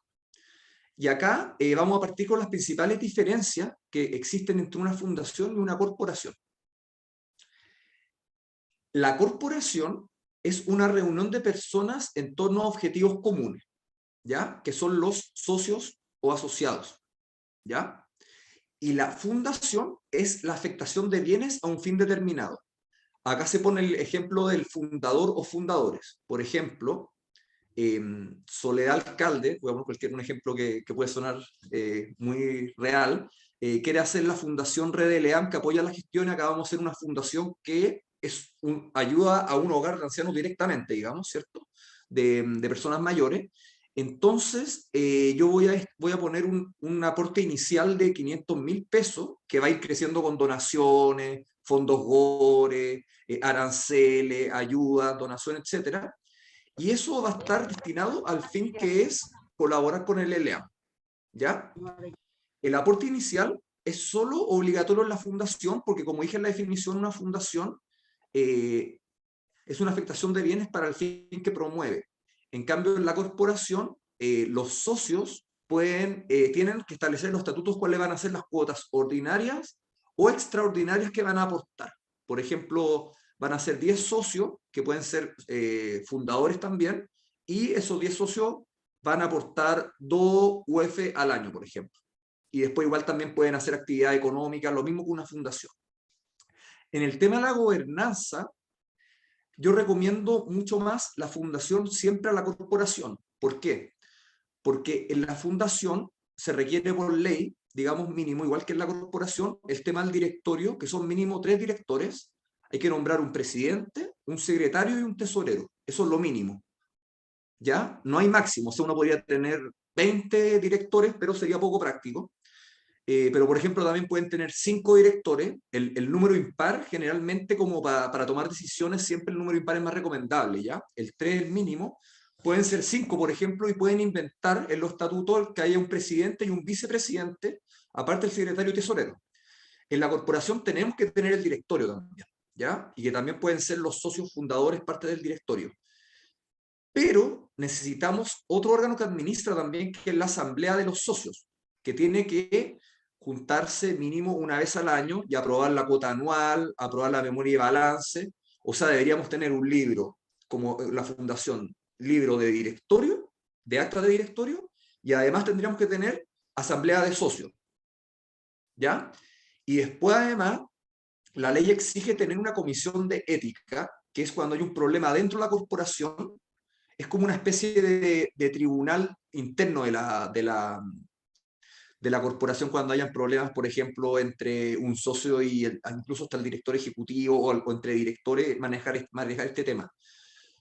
G: Y acá vamos a partir con las principales diferencias que existen entre una fundación y una corporación. La corporación es una reunión de personas en torno a objetivos comunes, ¿ya? Que son los socios o asociados, ¿ya? Y la fundación es la afectación de bienes a un fin determinado. Acá se pone el ejemplo del fundador o fundadores. Por ejemplo, Soledad Alcalde, voy a poner un ejemplo que puede sonar muy real, quiere hacer la fundación Red LEAM, que apoya la gestión, y acá vamos a hacer una fundación que ayuda a un hogar de ancianos directamente, digamos, ¿cierto? De personas mayores. Entonces, yo voy a poner un aporte inicial de 500.000 pesos, que va a ir creciendo con donaciones, fondos GORE, aranceles, ayudas, donaciones, etcétera. y eso va a estar destinado al fin que es colaborar con el LEAM, ¿ya? El aporte inicial es solo obligatorio en la fundación, porque como dije en la definición, una fundación es una afectación de bienes para el fin que promueve. En cambio, en la corporación, los socios tienen que establecer en los estatutos cuáles van a ser las cuotas ordinarias o extraordinarias que van a aportar. Por ejemplo, van a ser 10 socios, que pueden ser fundadores también, y esos 10 socios van a aportar 2 UF al año, por ejemplo. Y después igual también pueden hacer actividad económica, lo mismo que una fundación. En el tema de la gobernanza, yo recomiendo mucho más la fundación siempre a la corporación. ¿Por qué? Porque en la fundación se requiere por ley, digamos mínimo, igual que en la corporación, el tema del directorio, que son mínimo 3 directores. Hay que nombrar un presidente, un secretario y un tesorero. Eso es lo mínimo. ¿Ya? No hay máximo. O sea, uno podría tener 20 directores, pero sería poco práctico. Pero, por ejemplo, también pueden tener 5 directores. El número impar, generalmente, como para tomar decisiones, siempre el número impar es más recomendable, ¿ya? El 3 es el mínimo. Pueden ser 5, por ejemplo, y pueden inventar en los estatutos que haya un presidente y un vicepresidente, aparte del secretario y tesorero. En la corporación tenemos que tener el directorio también, ¿ya? Y que también pueden ser los socios fundadores parte del directorio. Pero necesitamos otro órgano que administra también, que es la asamblea de los socios, que tiene que juntarse mínimo una vez al año y aprobar la cuota anual, aprobar la memoria y balance. O sea, deberíamos tener un libro, como la fundación, libro de directorio, de actas de directorio, y además tendríamos que tener asamblea de socios, ¿ya? Y después, además, la ley exige tener una comisión de ética, que es cuando hay un problema dentro de la corporación. Es como una especie de tribunal interno de la corporación cuando hayan problemas, por ejemplo, entre un socio y incluso hasta el director ejecutivo o entre directores, manejar este tema.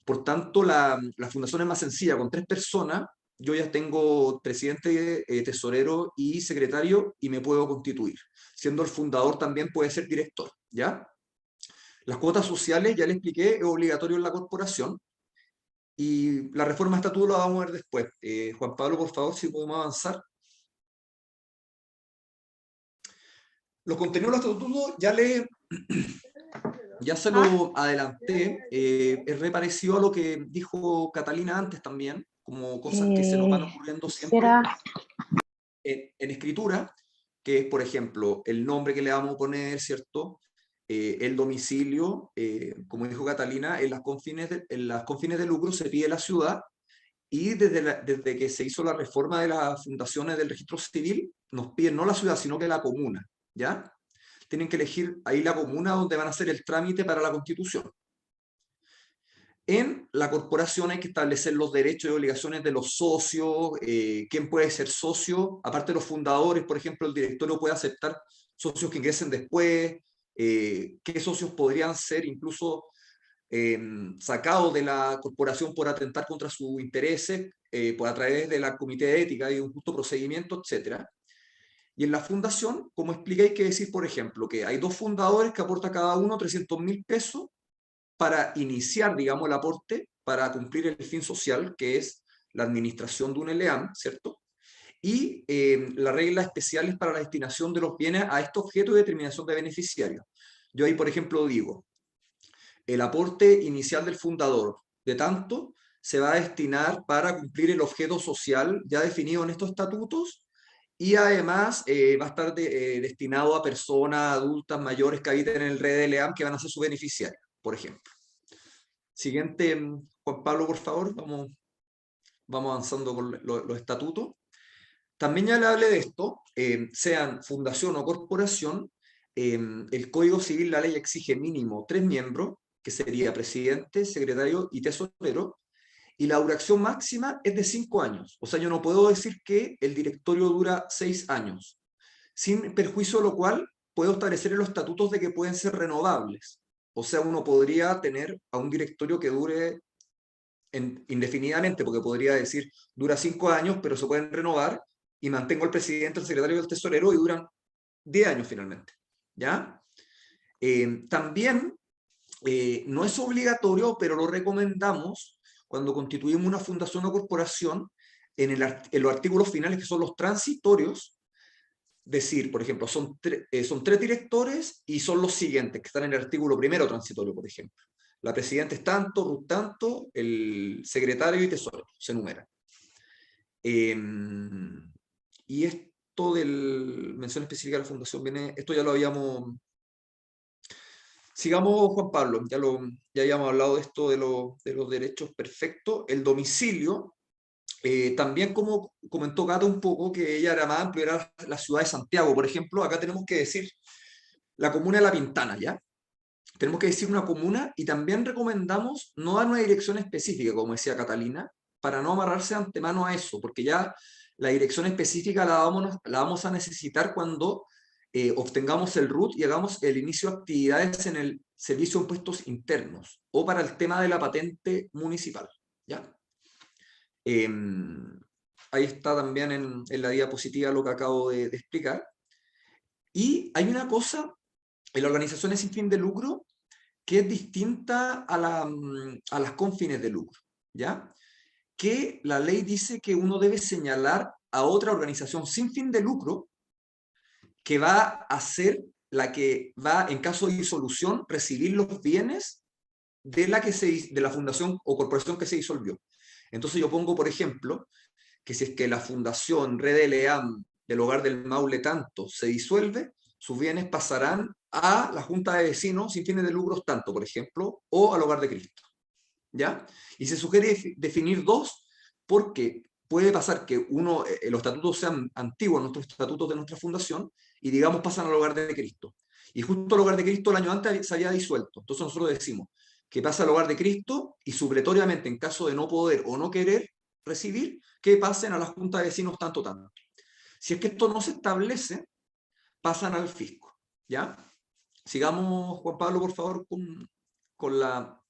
G: Por tanto, la fundación es más sencilla, con 3 personas. Yo ya tengo presidente, tesorero y secretario y me puedo constituir. Siendo el fundador también puede ser director, ¿ya? Las cuotas sociales, ya le expliqué, es obligatorio en la corporación. Y la reforma de estatuto la vamos a ver después. Juan Pablo, por favor, si podemos avanzar. Los contenidos de los estatutos ya se lo adelanté. Es re parecido a lo que dijo Catalina antes también, como cosas que se nos van ocurriendo siempre en escritura, que es, por ejemplo, el nombre que le vamos a poner, ¿cierto? El domicilio, como dijo Catalina, en las confines de lucro se pide la ciudad, y desde que se hizo la reforma de las fundaciones del registro civil, nos piden no la ciudad, sino que la comuna, ¿ya? Tienen que elegir ahí la comuna donde van a hacer el trámite para la constitución. En la corporación hay que establecer los derechos y obligaciones de los socios, quién puede ser socio, aparte de los fundadores, por ejemplo, el directorio puede aceptar socios que ingresen después, qué socios podrían ser incluso sacados de la corporación por atentar contra sus intereses, a través de la comité de ética y un justo procedimiento, etc. Y en la fundación, como expliqué, hay que decir, por ejemplo, que hay 2 fundadores que aportan cada uno 300.000 pesos para iniciar, digamos, el aporte para cumplir el fin social, que es la administración de un LEAM, ¿cierto? Y las reglas especiales para la destinación de los bienes a este objeto de determinación de beneficiarios. Yo ahí, por ejemplo, digo, el aporte inicial del fundador de tanto se va a destinar para cumplir el objeto social ya definido en estos estatutos, y además va a estar destinado a personas adultas mayores que habiten en el red de LEAM que van a ser sus beneficiarios, por ejemplo. Siguiente, Juan Pablo, por favor, vamos avanzando con los estatutos. También ya le hablé de esto, sean fundación o corporación, el Código Civil, la ley exige mínimo 3 miembros, que sería presidente, secretario y tesorero, y la duración máxima es de 5 años. O sea, yo no puedo decir que el directorio dura 6 años, sin perjuicio de lo cual puedo establecer en los estatutos de que pueden ser renovables. O sea, uno podría tener a un directorio que dure indefinidamente, porque podría decir, dura 5 años, pero se pueden renovar, y mantengo al presidente, el secretario y el tesorero, y duran 10 años finalmente, ¿ya? También no es obligatorio, pero lo recomendamos, cuando constituimos una fundación o corporación, en los artículos finales, que son los transitorios, decir, por ejemplo, son 3 directores y son los siguientes, que están en el artículo primero transitorio, por ejemplo. La presidenta es tanto, Ruth tanto, el secretario y tesorero, se enumera. Y esto del mención específica de la fundación viene, esto ya lo habíamos... Sigamos, Juan Pablo, ya habíamos hablado de esto de los derechos perfectos. El domicilio, también como comentó Cata un poco, que ella era más amplio, era la ciudad de Santiago, por ejemplo. Acá tenemos que decir la comuna de La Pintana, ¿ya? Tenemos que decir una comuna, y también recomendamos no dar una dirección específica, como decía Catalina, para no amarrarse de antemano a eso, porque ya la dirección específica la vamos a necesitar cuando obtengamos el RUT y hagamos el inicio de actividades en el Servicio de Impuestos Internos, o para el tema de la patente municipal, ¿ya? Ahí está también en la diapositiva lo que acabo de explicar. Y hay una cosa en las organizaciones sin fin de lucro que es distinta a las con fines de lucro, ¿ya? Que la ley dice que uno debe señalar a otra organización sin fin de lucro que va a ser la que va, en caso de disolución, recibir los bienes de la fundación o corporación que se disolvió. Entonces yo pongo, por ejemplo, que si es que la fundación Red LEAM del Hogar del Maule tanto se disuelve, sus bienes pasarán a la Junta de Vecinos sin fines de lucros tanto, por ejemplo, o al Hogar de Cristo, ¿ya? Y se sugiere definir 2, porque puede pasar que los estatutos sean antiguos, nuestros estatutos de nuestra fundación, y digamos pasan al Hogar de Cristo. Y justo el Hogar de Cristo el año antes se había disuelto. Entonces nosotros decimos que pasa al Hogar de Cristo, y supletoriamente, en caso de no poder o no querer recibir, que pasen a la Junta de Vecinos tanto. Si es que esto no se establece, pasan al fisco, ¿ya? Sigamos, Juan Pablo, por favor, con la...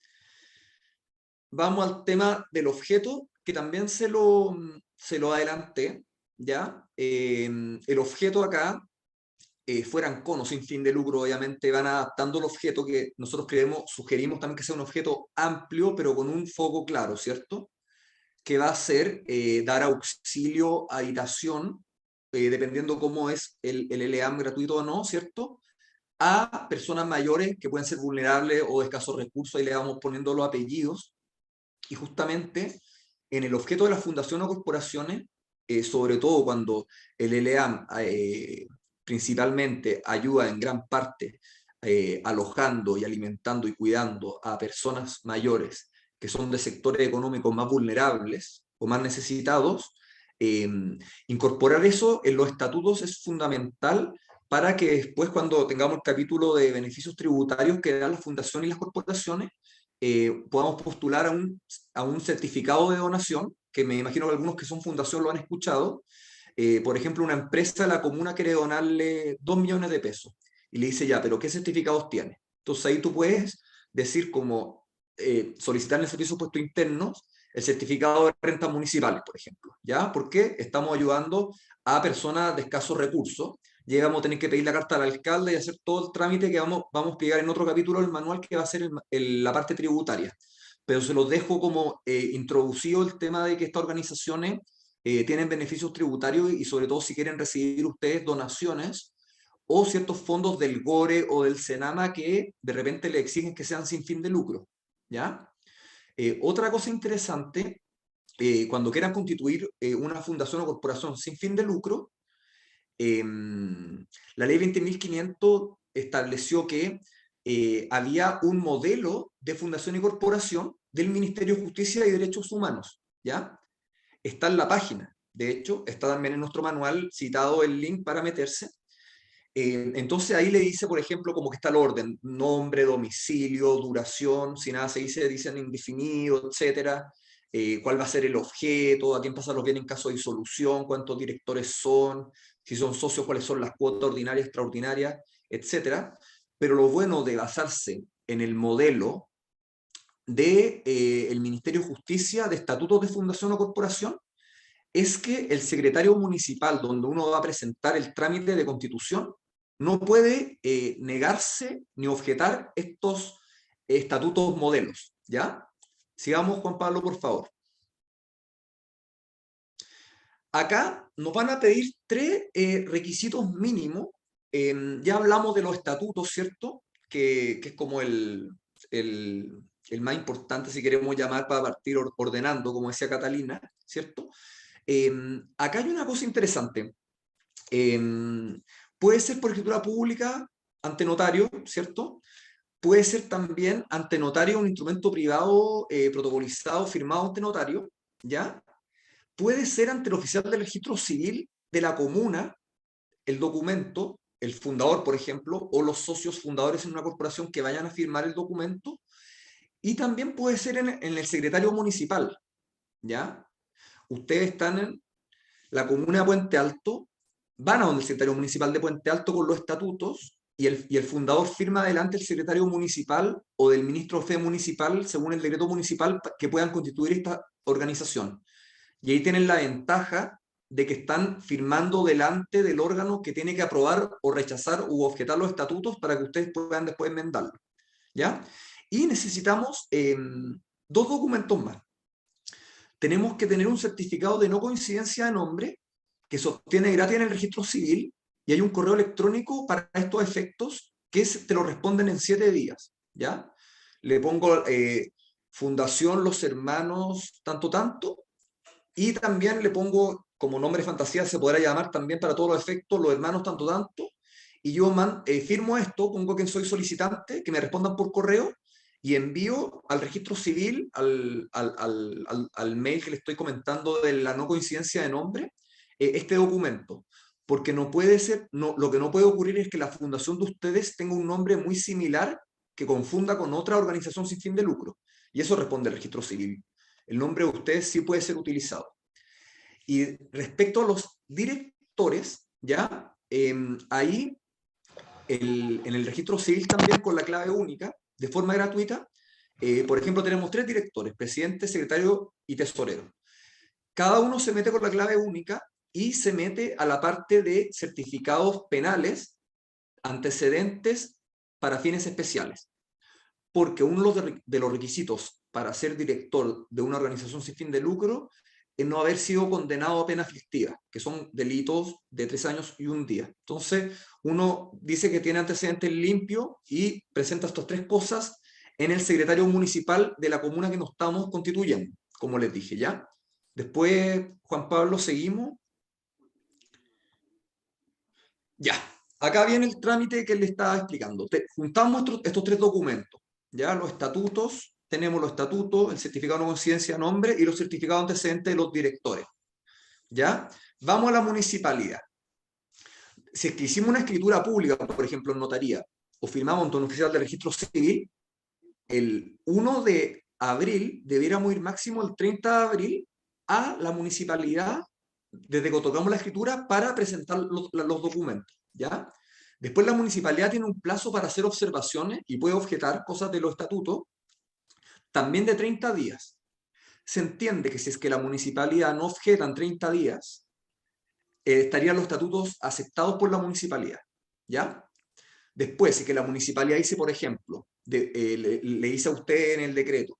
G: Vamos al tema del objeto, que también se lo adelanté, ¿ya? El objeto acá, fueran conos sin fin de lucro, obviamente van adaptando el objeto, que nosotros sugerimos también que sea un objeto amplio, pero con un foco claro, ¿cierto? Que va a ser dar auxilio, habitación, dependiendo cómo es el LEAM gratuito o no, ¿cierto? A personas mayores que pueden ser vulnerables o de escasos recursos, y le vamos poniendo los apellidos. Y justamente en el objeto de la fundación o corporaciones, sobre todo cuando el LEAM principalmente ayuda en gran parte alojando y alimentando y cuidando a personas mayores que son de sectores económicos más vulnerables o más necesitados, incorporar eso en los estatutos es fundamental, para que después, cuando tengamos el capítulo de beneficios tributarios que dan la fundación y las corporaciones, podamos postular a un certificado de donación, que me imagino que algunos que son fundación lo han escuchado. Por ejemplo, una empresa de la comuna quiere donarle 2 millones de pesos, y le dice, ya, pero ¿qué certificados tiene? Entonces ahí tú puedes decir, como solicitar en el Servicio de Impuestos Internos el certificado de rentas municipales, por ejemplo, ¿ya? Porque estamos ayudando a personas de escasos recursos. Llegamos a tener que pedir la carta al alcalde y hacer todo el trámite que vamos a explicar en otro capítulo del manual, que va a ser la parte tributaria. Pero se los dejo como introducido el tema de que estas organizaciones tienen beneficios tributarios, y sobre todo si quieren recibir ustedes donaciones o ciertos fondos del GORE o del SENAMA que de repente le exigen que sean sin fin de lucro, ¿ya? Otra cosa interesante, cuando quieran constituir una fundación o corporación sin fin de lucro, la ley 20.500 estableció que había un modelo de fundación y corporación del Ministerio de Justicia y Derechos Humanos, ¿ya? Está en la página, de hecho, está también en nuestro manual citado el link para meterse. Entonces ahí le dice, por ejemplo, como que está el orden: nombre, domicilio, duración, si nada se dice, dicen indefinido, etcétera. Cuál va a ser el objeto, a quién pasan los bienes en caso de disolución, cuántos directores son, si son socios, cuáles son las cuotas ordinarias, extraordinarias, etcétera. Pero lo bueno de basarse en el modelo de el Ministerio de Justicia de estatutos de fundación o corporación es que el secretario municipal, donde uno va a presentar el trámite de constitución, no puede negarse ni objetar estos estatutos modelos, ¿ya? Sigamos, Juan Pablo, por favor. Acá nos van a pedir 3 requisitos mínimos. Ya hablamos de los estatutos, ¿cierto? Que es como el más importante, si queremos llamar, para partir ordenando, como decía Catalina, ¿cierto? Acá hay una cosa interesante. Puede ser por escritura pública ante notario, ¿cierto? Puede ser también ante notario un instrumento privado protocolizado, firmado ante notario, ¿ya? Puede ser ante el oficial del registro civil de la comuna, el documento, el fundador, por ejemplo, o los socios fundadores en una corporación que vayan a firmar el documento, y también puede ser en el secretario municipal, ¿ya? Ustedes están en la comuna de Puente Alto, van a donde el secretario municipal de Puente Alto con los estatutos, y el fundador firma delante del secretario municipal o del ministro de fe municipal, según el decreto municipal, que puedan constituir esta organización. Y ahí tienen la ventaja de que están firmando delante del órgano que tiene que aprobar o rechazar u objetar los estatutos para que ustedes puedan después enmendarlo, ¿ya? Y necesitamos 2 documentos más. Tenemos que tener un certificado de no coincidencia de nombre que se obtiene gratis en el registro civil, y hay un correo electrónico para estos efectos que te lo responden en 7 días, ¿ya? Le pongo Fundación Los Hermanos tanto, y también le pongo como nombre de fantasía, se podrá llamar también para todos los efectos Los Hermanos tanto, y yo firmo esto, pongo que soy solicitante, que me respondan por correo, y envío al registro civil, al mail que le estoy comentando de la no coincidencia de nombre, este documento. Porque no puede ser, lo que no puede ocurrir es que la fundación de ustedes tenga un nombre muy similar que confunda con otra organización sin fin de lucro. Y eso responde al registro civil. El nombre de ustedes sí puede ser utilizado. Y respecto a los directores, ¿ya? Ahí, en el registro civil también con la clave única, de forma gratuita, por ejemplo, tenemos 3 directores, presidente, secretario y tesorero. Cada uno se mete con la clave única y se mete a la parte de certificados penales, antecedentes para fines especiales. Porque uno de los requisitos para ser director de una organización sin fin de lucro es no haber sido condenado a pena aflictiva, que son delitos de 3 años y 1 día. Entonces, uno dice que tiene antecedentes limpios y presenta estas 3 cosas en el secretario municipal de la comuna que nos estamos constituyendo, como les dije, ¿ya? Después, Juan Pablo, seguimos. Ya, acá viene el trámite que le estaba explicando. Juntamos estos 3 documentos, ¿ya? Los estatutos, tenemos los estatutos, el certificado de no coincidencia de nombre y los certificados antecedentes de los directores, ¿ya? Vamos a la municipalidad. Si es que hicimos una escritura pública, por ejemplo, en notaría, o firmamos ante un oficial de registro civil, el 1 de abril debiéramos ir máximo el 30 de abril a la municipalidad desde que tocamos la escritura para presentar los documentos, ¿ya? Después la municipalidad tiene un plazo para hacer observaciones y puede objetar cosas de los estatutos, también de 30 días. Se entiende que si es que la municipalidad no objeta en 30 días, estarían los estatutos aceptados por la municipalidad, ¿ya? Después, si que la municipalidad dice, por ejemplo, le dice a usted en el decreto,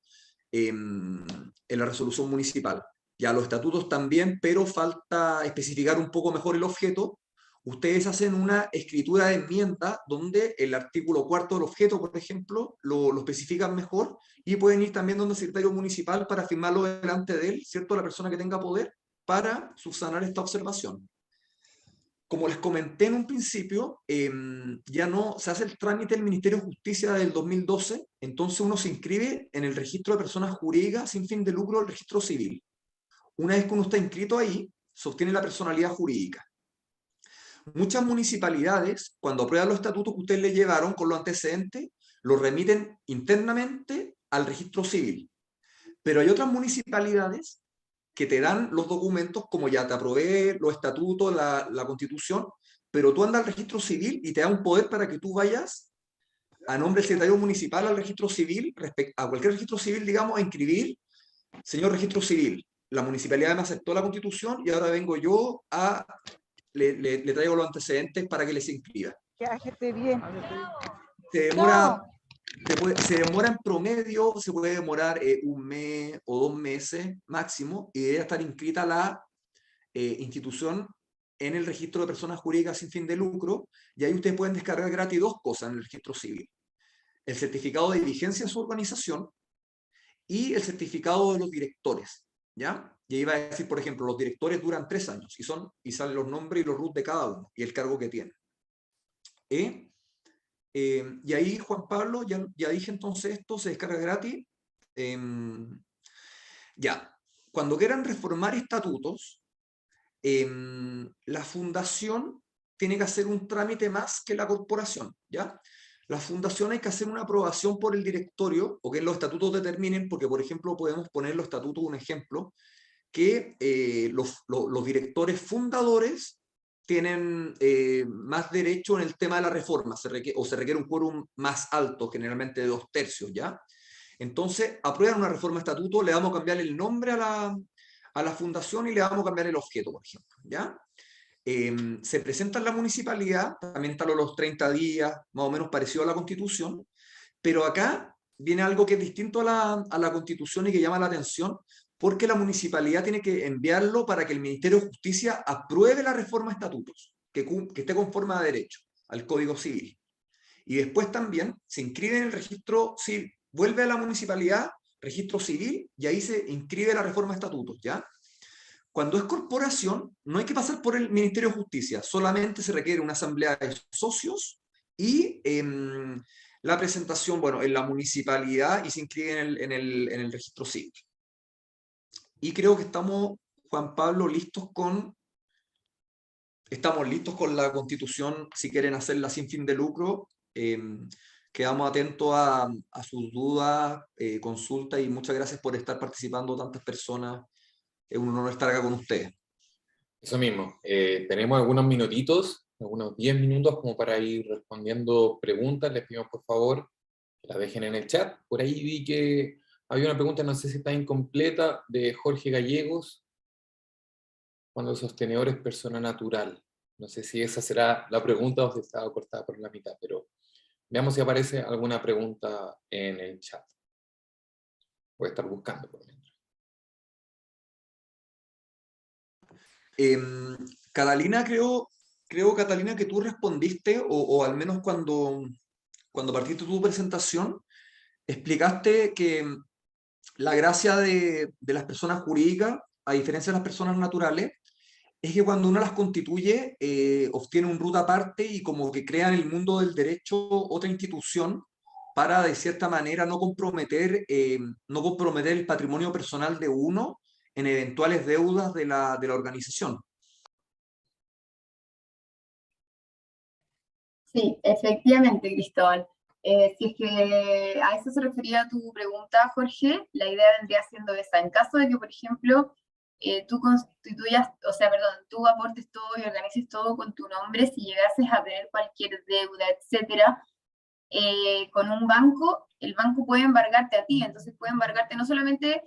G: en la resolución municipal, ya los estatutos también, pero falta especificar un poco mejor el objeto, ustedes hacen una escritura de enmienda donde el artículo 4 del objeto, por ejemplo, lo especifican mejor, y pueden ir también donde el secretario municipal para firmarlo delante de él, ¿cierto? La persona que tenga poder, para subsanar esta observación. Como les comenté en un principio, ya no se hace el trámite del Ministerio de Justicia del 2012, entonces uno se inscribe en el registro de personas jurídicas sin fin de lucro del registro civil. Una vez que uno está inscrito ahí, se obtiene la personalidad jurídica. Muchas municipalidades, cuando aprueban los estatutos que ustedes le llevaron con los antecedentes, los remiten internamente al registro civil. Pero hay otras municipalidades que te dan los documentos, como ya te aprobé los estatutos, la constitución, pero tú andas al registro civil y te da un poder para que tú vayas a nombre del secretario municipal al registro civil, a cualquier registro civil, digamos, a inscribir, señor registro civil, la municipalidad me aceptó la constitución y ahora vengo yo a, le traigo los antecedentes para que les inscriba.
H: Ya, gente, bien.
G: Se demora se demora en promedio, se puede demorar un mes o 2 meses máximo, y debe estar inscrita la institución en el registro de personas jurídicas sin fin de lucro, y ahí ustedes pueden descargar gratis 2 cosas en el registro civil: el certificado de vigencia de su organización y el certificado de los directores, ¿ya? Y ahí va a decir, por ejemplo, los directores duran 3 años, y salen los nombres y los RUT de cada uno, y el cargo que tienen. Y ahí, Juan Pablo, ya dije entonces, esto se descarga gratis. Ya, cuando quieran reformar estatutos, la fundación tiene que hacer un trámite más que la corporación, ¿ya? La fundación hay que hacer una aprobación por el directorio, o que los estatutos determinen, porque por ejemplo podemos poner los estatutos, un ejemplo, que los directores fundadores tienen más derecho en el tema de la reforma, se requiere un quórum más alto, generalmente de 2/3, ¿ya? Entonces, aprueban una reforma de estatuto, le vamos a cambiar el nombre a la fundación y le vamos a cambiar el objeto, por ejemplo, ¿ya? Se presenta en la municipalidad, también están los 30 días, más o menos parecido a la Constitución, pero acá viene algo que es distinto a la Constitución y que llama la atención, porque la municipalidad tiene que enviarlo para que el Ministerio de Justicia apruebe la reforma de estatutos, que esté conforme a derecho, al Código Civil. Y después también se inscribe en el registro civil, vuelve a la municipalidad, registro civil, y ahí se inscribe la reforma de estatutos, ¿ya? Cuando es corporación, no hay que pasar por el Ministerio de Justicia, solamente se requiere una asamblea de socios y la presentación, bueno, en la municipalidad, y se inscribe en el registro civil. Y creo que estamos, Juan Pablo, estamos listos con la Constitución, si quieren hacerla sin fin de lucro. Quedamos atentos a sus dudas, consultas, y muchas gracias por estar participando tantas personas. Es un honor estar acá con ustedes.
A: Eso mismo. Tenemos algunos minutitos, algunos 10 minutos como para ir respondiendo preguntas. Les pido por favor que la dejen en el chat. Por ahí vi que había una pregunta, no sé si está incompleta, de Jorge Gallegos. ¿Cuándo el sostenedor es persona natural? No sé si esa será la pregunta o si estaba cortada por la mitad, pero veamos si aparece alguna pregunta en el chat. Voy a estar buscando por dentro.
G: Catalina, creo, Catalina, que tú respondiste, o al menos cuando partiste tu presentación, explicaste que la gracia de las personas jurídicas, a diferencia de las personas naturales, es que cuando uno las constituye, obtiene un RUT aparte, y como que crea en el mundo del derecho otra institución para, de cierta manera, no comprometer el patrimonio personal de uno en eventuales deudas de la organización.
E: Sí, efectivamente, Cristóbal. Si es que a eso se refería tu pregunta, Jorge, la idea vendría siendo esa. En caso de que, por ejemplo, tú constituyas, tú aportes todo y organices todo con tu nombre, si llegases a tener cualquier deuda, etcétera, con un banco, el banco puede embargarte a ti. Entonces puede embargarte no solamente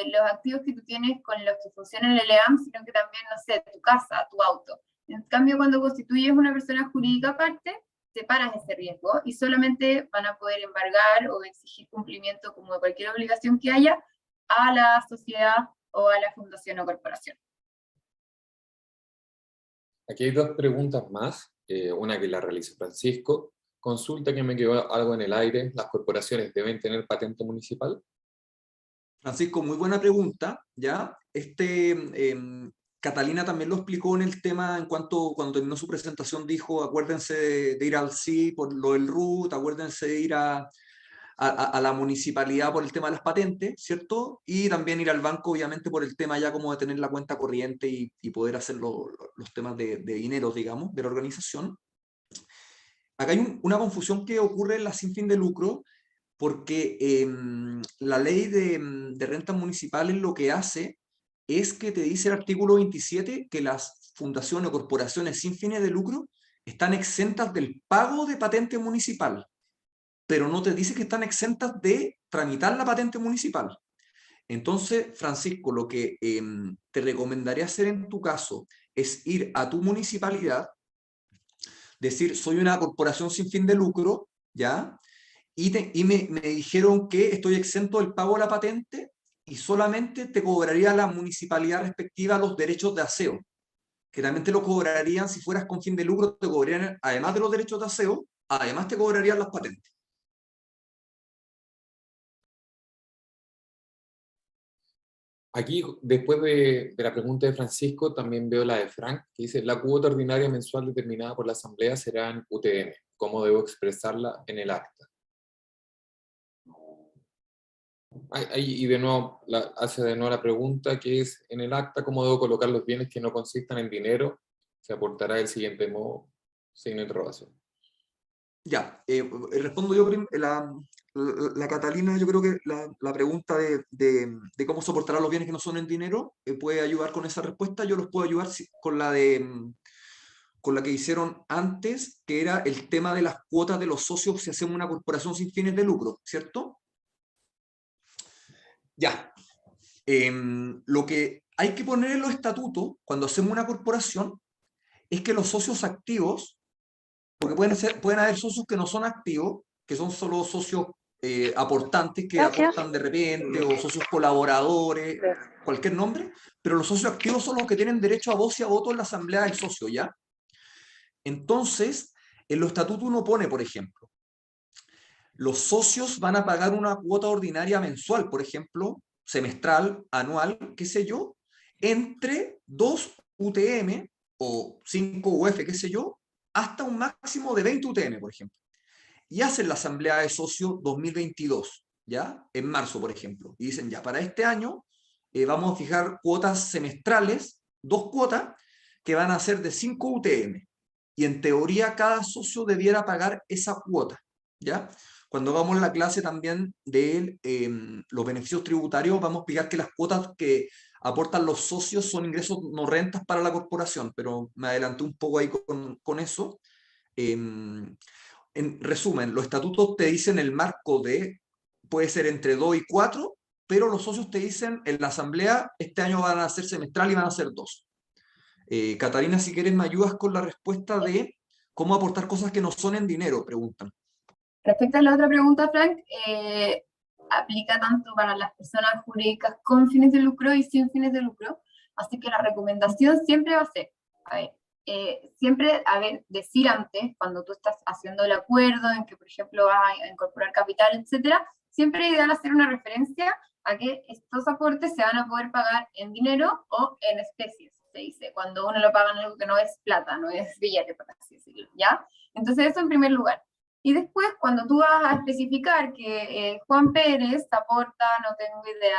E: los activos que tú tienes con los que funciona el LEAM, sino que también, no sé, tu casa, tu auto. En cambio, cuando constituyes una persona jurídica aparte, separas ese riesgo y solamente van a poder embargar o exigir cumplimiento, como de cualquier obligación que haya, a la sociedad o a la fundación o corporación.
A: Aquí hay 2 preguntas más, una que la realizó Francisco. Consulta que me quedó algo en el aire: ¿las corporaciones deben tener patente municipal?
G: Francisco, muy buena pregunta, ¿ya? Catalina también lo explicó en el tema, cuando terminó su presentación dijo, acuérdense de ir al CI por lo del RUT, acuérdense de ir a la municipalidad por el tema de las patentes, ¿cierto? Y también ir al banco, obviamente, por el tema ya como de tener la cuenta corriente y poder hacer los temas de dinero, digamos, de la organización. Acá hay una confusión que ocurre en la sin fin de lucro, porque la ley de rentas municipales lo que hace es que te dice el artículo 27 que las fundaciones o corporaciones sin fines de lucro están exentas del pago de patente municipal, pero no te dice que están exentas de tramitar la patente municipal. Entonces, Francisco, lo que te recomendaría hacer en tu caso es ir a tu municipalidad, decir, soy una corporación sin fin de lucro, ¿ya? y me dijeron que estoy exento del pago de la patente y solamente te cobraría la municipalidad respectiva los derechos de aseo, que también te lo cobrarían si fueras con fin de lucro, te cobrarían, además de los derechos de aseo, además te cobrarían las patentes.
A: Aquí, después de la pregunta de Francisco, también veo la de Frank, que dice, la cuota ordinaria mensual determinada por la Asamblea será en UTM. ¿Cómo debo expresarla en el acta? Y de nuevo, hace de nuevo la pregunta, que es, en el acta, ¿cómo debo colocar los bienes que no consistan en dinero? Se aportará del siguiente modo, signo de interrogación.
G: Ya, respondo yo, la Catalina, yo creo que la pregunta de cómo soportará los bienes que no son en dinero puede ayudar con esa respuesta. Yo los puedo ayudar con la que hicieron antes, que era el tema de las cuotas de los socios si hacemos una corporación sin fines de lucro, ¿cierto? Ya. Lo que hay que poner en los estatutos cuando hacemos una corporación es que los socios activos, porque pueden haber socios que no son activos, que son solo socios aportantes que aportan de repente, o socios colaboradores, cualquier nombre, pero los socios activos son los que tienen derecho a voz y a voto en la asamblea del socio, ¿ya? Entonces, en los estatutos uno pone, por ejemplo, los socios van a pagar una cuota ordinaria mensual, por ejemplo, semestral, anual, qué sé yo, entre 2 UTM o 5 UF, qué sé yo, hasta un máximo de 20 UTM, por ejemplo. Y hacen la asamblea de socios 2022, ¿ya? En marzo, por ejemplo. Y dicen, ya, para este año vamos a fijar cuotas semestrales, 2 cuotas, que van a ser de 5 UTM. Y en teoría cada socio debiera pagar esa cuota, ¿ya? Cuando vamos a la clase también de los beneficios tributarios, vamos a explicar que las cuotas que aportan los socios son ingresos no rentas para la corporación, pero me adelanté un poco ahí con eso. En resumen, los estatutos te dicen el marco de, puede ser entre 2 y 4, pero los socios te dicen en la asamblea, este año van a ser semestral y van a ser 2. Catarina, si quieres me ayudas con la respuesta de cómo aportar cosas que no son en dinero, preguntan.
E: Respecto a la otra pregunta, Frank, aplica tanto para las personas jurídicas con fines de lucro y sin fines de lucro, así que la recomendación siempre va a ser, siempre, decir antes, cuando tú estás haciendo el acuerdo en que, por ejemplo, vas a incorporar capital, etcétera, siempre es ideal hacer una referencia a que estos aportes se van a poder pagar en dinero o en especies, se dice, cuando uno lo paga en algo que no es plata, no es billete, por así decirlo, ¿ya? Entonces eso en primer lugar. Y después, cuando tú vas a especificar que Juan Pérez aporta, no tengo idea,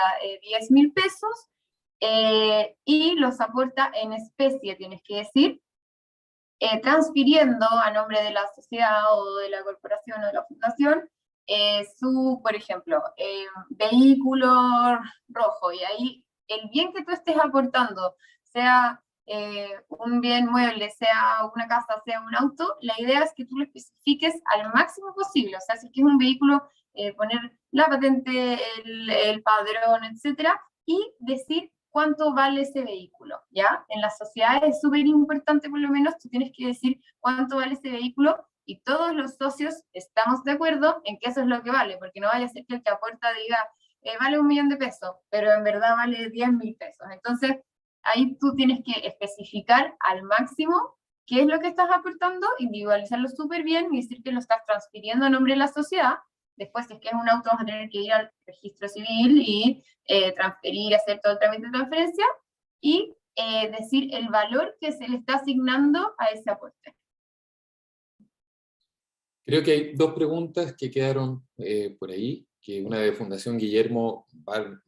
E: 10.000 pesos, y los aporta en especie, tienes que decir, transfiriendo a nombre de la sociedad o de la corporación o de la fundación, su, por ejemplo, vehículo rojo, y ahí el bien que tú estés aportando, sea un bien mueble, sea una casa, sea un auto, la idea es que tú lo especifiques al máximo posible, o sea, si es que es un vehículo, poner la patente, el padrón, etcétera, y decir cuánto vale ese vehículo, ¿ya? En las sociedades es súper importante, por lo menos, tú tienes que decir cuánto vale ese vehículo, y todos los socios estamos de acuerdo en que eso es lo que vale, porque no vaya a ser que el que aporta diga, vale 1.000.000 de pesos, pero en verdad vale 10.000 pesos. Entonces, ahí tú tienes que especificar al máximo qué es lo que estás aportando, individualizarlo súper bien y decir que lo estás transfiriendo a nombre de la sociedad. Después, si es que es un auto, vas a tener que ir al registro civil y transferir, hacer todo el trámite de transferencia y decir el valor que se le está asignando a ese aporte.
A: Creo que hay 2 preguntas que quedaron por ahí, que una de Fundación Guillermo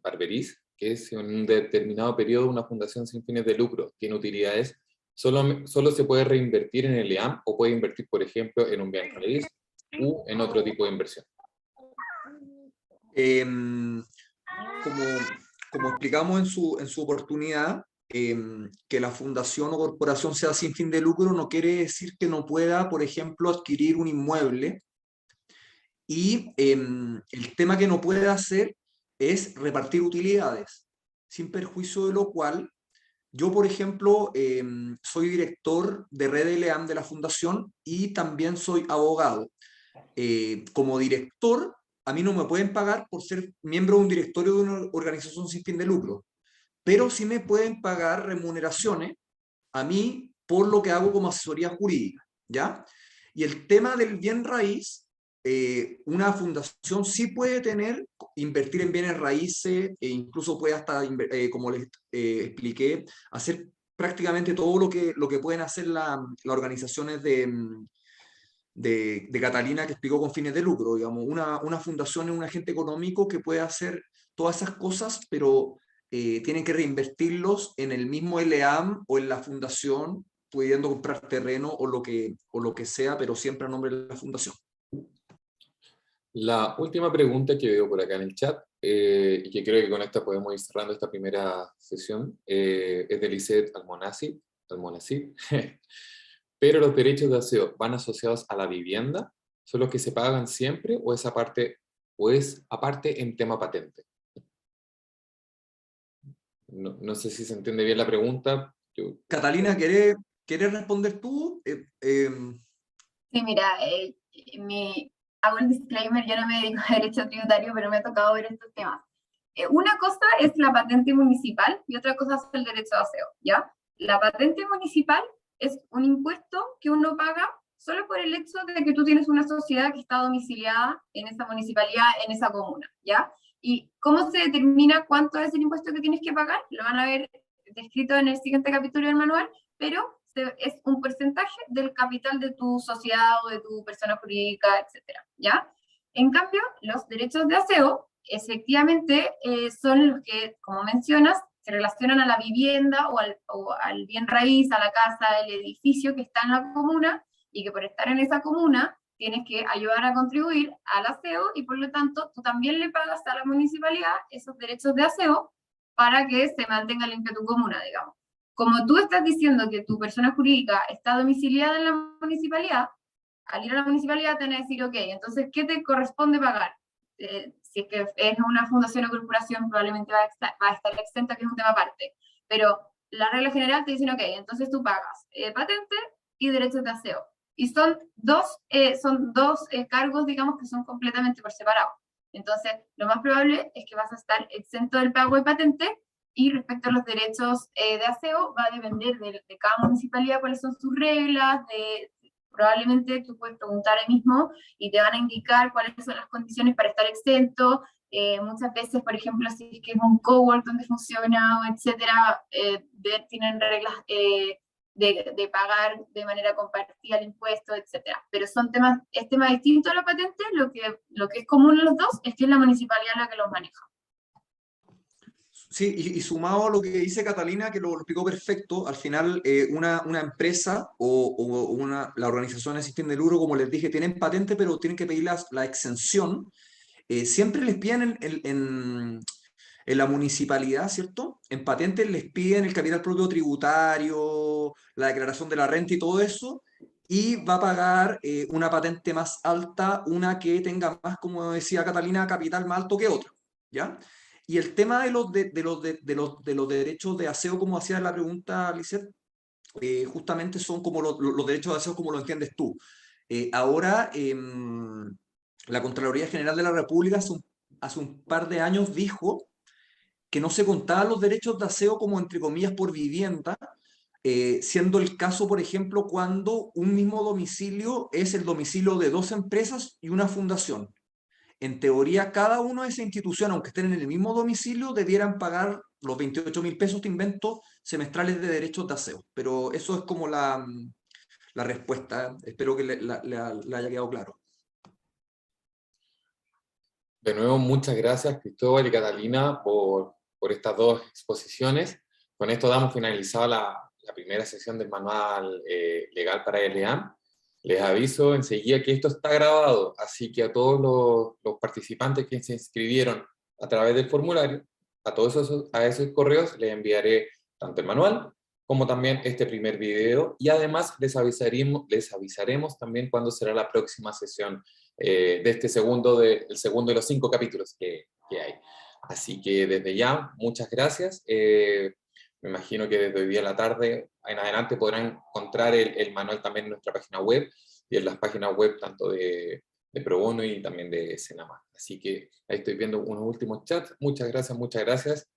A: Barberiz, que es en un determinado periodo una fundación sin fines de lucro, tiene utilidades, solo se puede reinvertir en el EAM o puede invertir, por ejemplo, en un bien raíz u en otro tipo de inversión.
G: Como explicamos en su oportunidad, que la fundación o corporación sea sin fin de lucro no quiere decir que no pueda, por ejemplo, adquirir un inmueble, y el tema que no puede hacer es repartir utilidades, sin perjuicio de lo cual, yo, por ejemplo, soy director de Red LEAM de la fundación y también soy abogado. como director, a mí no me pueden pagar por ser miembro de un directorio de una organización sin fin de lucro, pero sí me pueden pagar remuneraciones a mí por lo que hago como asesoría jurídica, ¿ya? Y el tema del bien raíz, una fundación sí puede invertir en bienes raíces, e incluso puede hasta, como les expliqué, hacer prácticamente todo lo que pueden hacer las organizaciones de Catalina, que explicó con fines de lucro. Digamos, una fundación es un agente económico que puede hacer todas esas cosas, pero tienen que reinvertirlos en el mismo LEAM o en la fundación, pudiendo comprar terreno o lo que sea, pero siempre a nombre de la fundación.
A: La última pregunta que veo por acá en el chat, y que creo que con esta podemos ir cerrando esta primera sesión, es de Lisette Almonacid. Pero los derechos de aseo van asociados a la vivienda, ¿son los que se pagan siempre o es aparte en tema patente? No sé si se entiende bien la pregunta.
G: Catalina, ¿querés responder tú?
E: Sí, mira, hago el disclaimer, yo no me dedico a derecho tributario, pero me ha tocado ver estos temas. Una cosa es la patente municipal y otra cosa es el derecho de aseo, ¿ya? La patente municipal es un impuesto que uno paga solo por el hecho de que tú tienes una sociedad que está domiciliada en esa municipalidad, en esa comuna, ¿ya? ¿Y cómo se determina cuánto es el impuesto que tienes que pagar? Lo van a ver descrito en el siguiente capítulo del manual, pero es un porcentaje del capital de tu sociedad o de tu persona jurídica, etcétera, ¿ya? En cambio, los derechos de aseo, efectivamente, son los que, como mencionas, se relacionan a la vivienda o al bien raíz, a la casa, el edificio que está en la comuna, y que por estar en esa comuna tienes que ayudar a contribuir al aseo, y por lo tanto tú también le pagas a la municipalidad esos derechos de aseo para que se mantenga limpia tu comuna, digamos. Como tú estás diciendo que tu persona jurídica está domiciliada en la municipalidad, al ir a la municipalidad te van a decir, ok, entonces, ¿qué te corresponde pagar? Si es que es una fundación o corporación, probablemente va a estar exenta, que es un tema aparte. Pero la regla general te dicen, ok, entonces tú pagas patente y derechos de aseo. Y son dos cargos, digamos, que son completamente por separado. Entonces, lo más probable es que vas a estar exento del pago de patente. Y respecto a los derechos de aseo, va a depender de cada municipalidad cuáles son sus reglas, probablemente tú puedes preguntar ahí mismo y te van a indicar cuáles son las condiciones para estar exento. Muchas veces, por ejemplo, si es que es un cowork donde funciona, etcétera, tienen reglas de pagar de manera compartida el impuesto, etcétera. Pero es tema distinto a la patente. Lo que es común en los dos es que es la municipalidad la que los maneja.
G: Sí, y sumado a lo que dice Catalina, que lo explicó perfecto, al final una empresa o la organización de sistema de lucro, como les dije, tienen patente, pero tienen que pedir la exención. Siempre les piden en la municipalidad, ¿cierto? En patentes les piden el capital propio tributario, la declaración de la renta y todo eso, y va a pagar una patente más alta, una que tenga más, como decía Catalina, capital más alto que otra, ¿ya? Y el tema de los derechos de aseo, como hacía la pregunta, Lisette, justamente son como los derechos de aseo como lo entiendes tú. Ahora, la Contraloría General de la República hace un par de años dijo que no se contaban los derechos de aseo como, entre comillas, por vivienda, siendo el caso, por ejemplo, cuando un mismo domicilio es el domicilio de dos empresas y una fundación. En teoría, cada una de esas instituciones, aunque estén en el mismo domicilio, debieran pagar los 28.000 pesos, te invento, semestrales de derechos de aseo. Pero eso es como la respuesta. Espero que le haya quedado claro.
A: De nuevo, muchas gracias, Cristóbal y Catalina, por estas dos exposiciones. Con esto damos finalizada la primera sesión del manual legal para LEAM. Les aviso enseguida que esto está grabado, así que a todos los participantes que se inscribieron a través del formulario, a esos correos les enviaré tanto el manual como también este primer video, y además les avisaremos también cuándo será la próxima sesión de el segundo de los 5 capítulos que hay. Así que desde ya, muchas gracias. Me imagino que desde hoy día a la tarde en adelante podrán encontrar el manual también en nuestra página web y en las páginas web tanto de de Pro Bono y también de Senama. Así que ahí estoy viendo unos últimos chats. Muchas gracias, muchas gracias.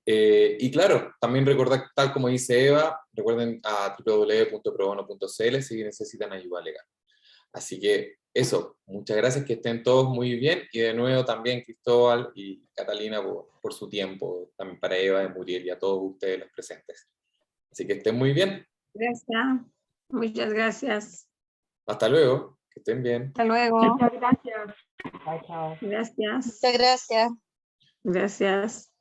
A: Y claro, también recordar, tal como dice Eva, recuerden a www.probono.cl si necesitan ayuda legal. Así que eso, muchas gracias, que estén todos muy bien, y de nuevo también Cristóbal y Catalina por su tiempo, también para Eva, Muriel y a todos ustedes los presentes. Así que estén muy bien.
H: Gracias. Muchas gracias.
A: Hasta luego, que estén bien.
H: Hasta luego.
E: Muchas gracias.
C: Chao, chao.
H: Gracias.
I: Muchas gracias.
H: Gracias.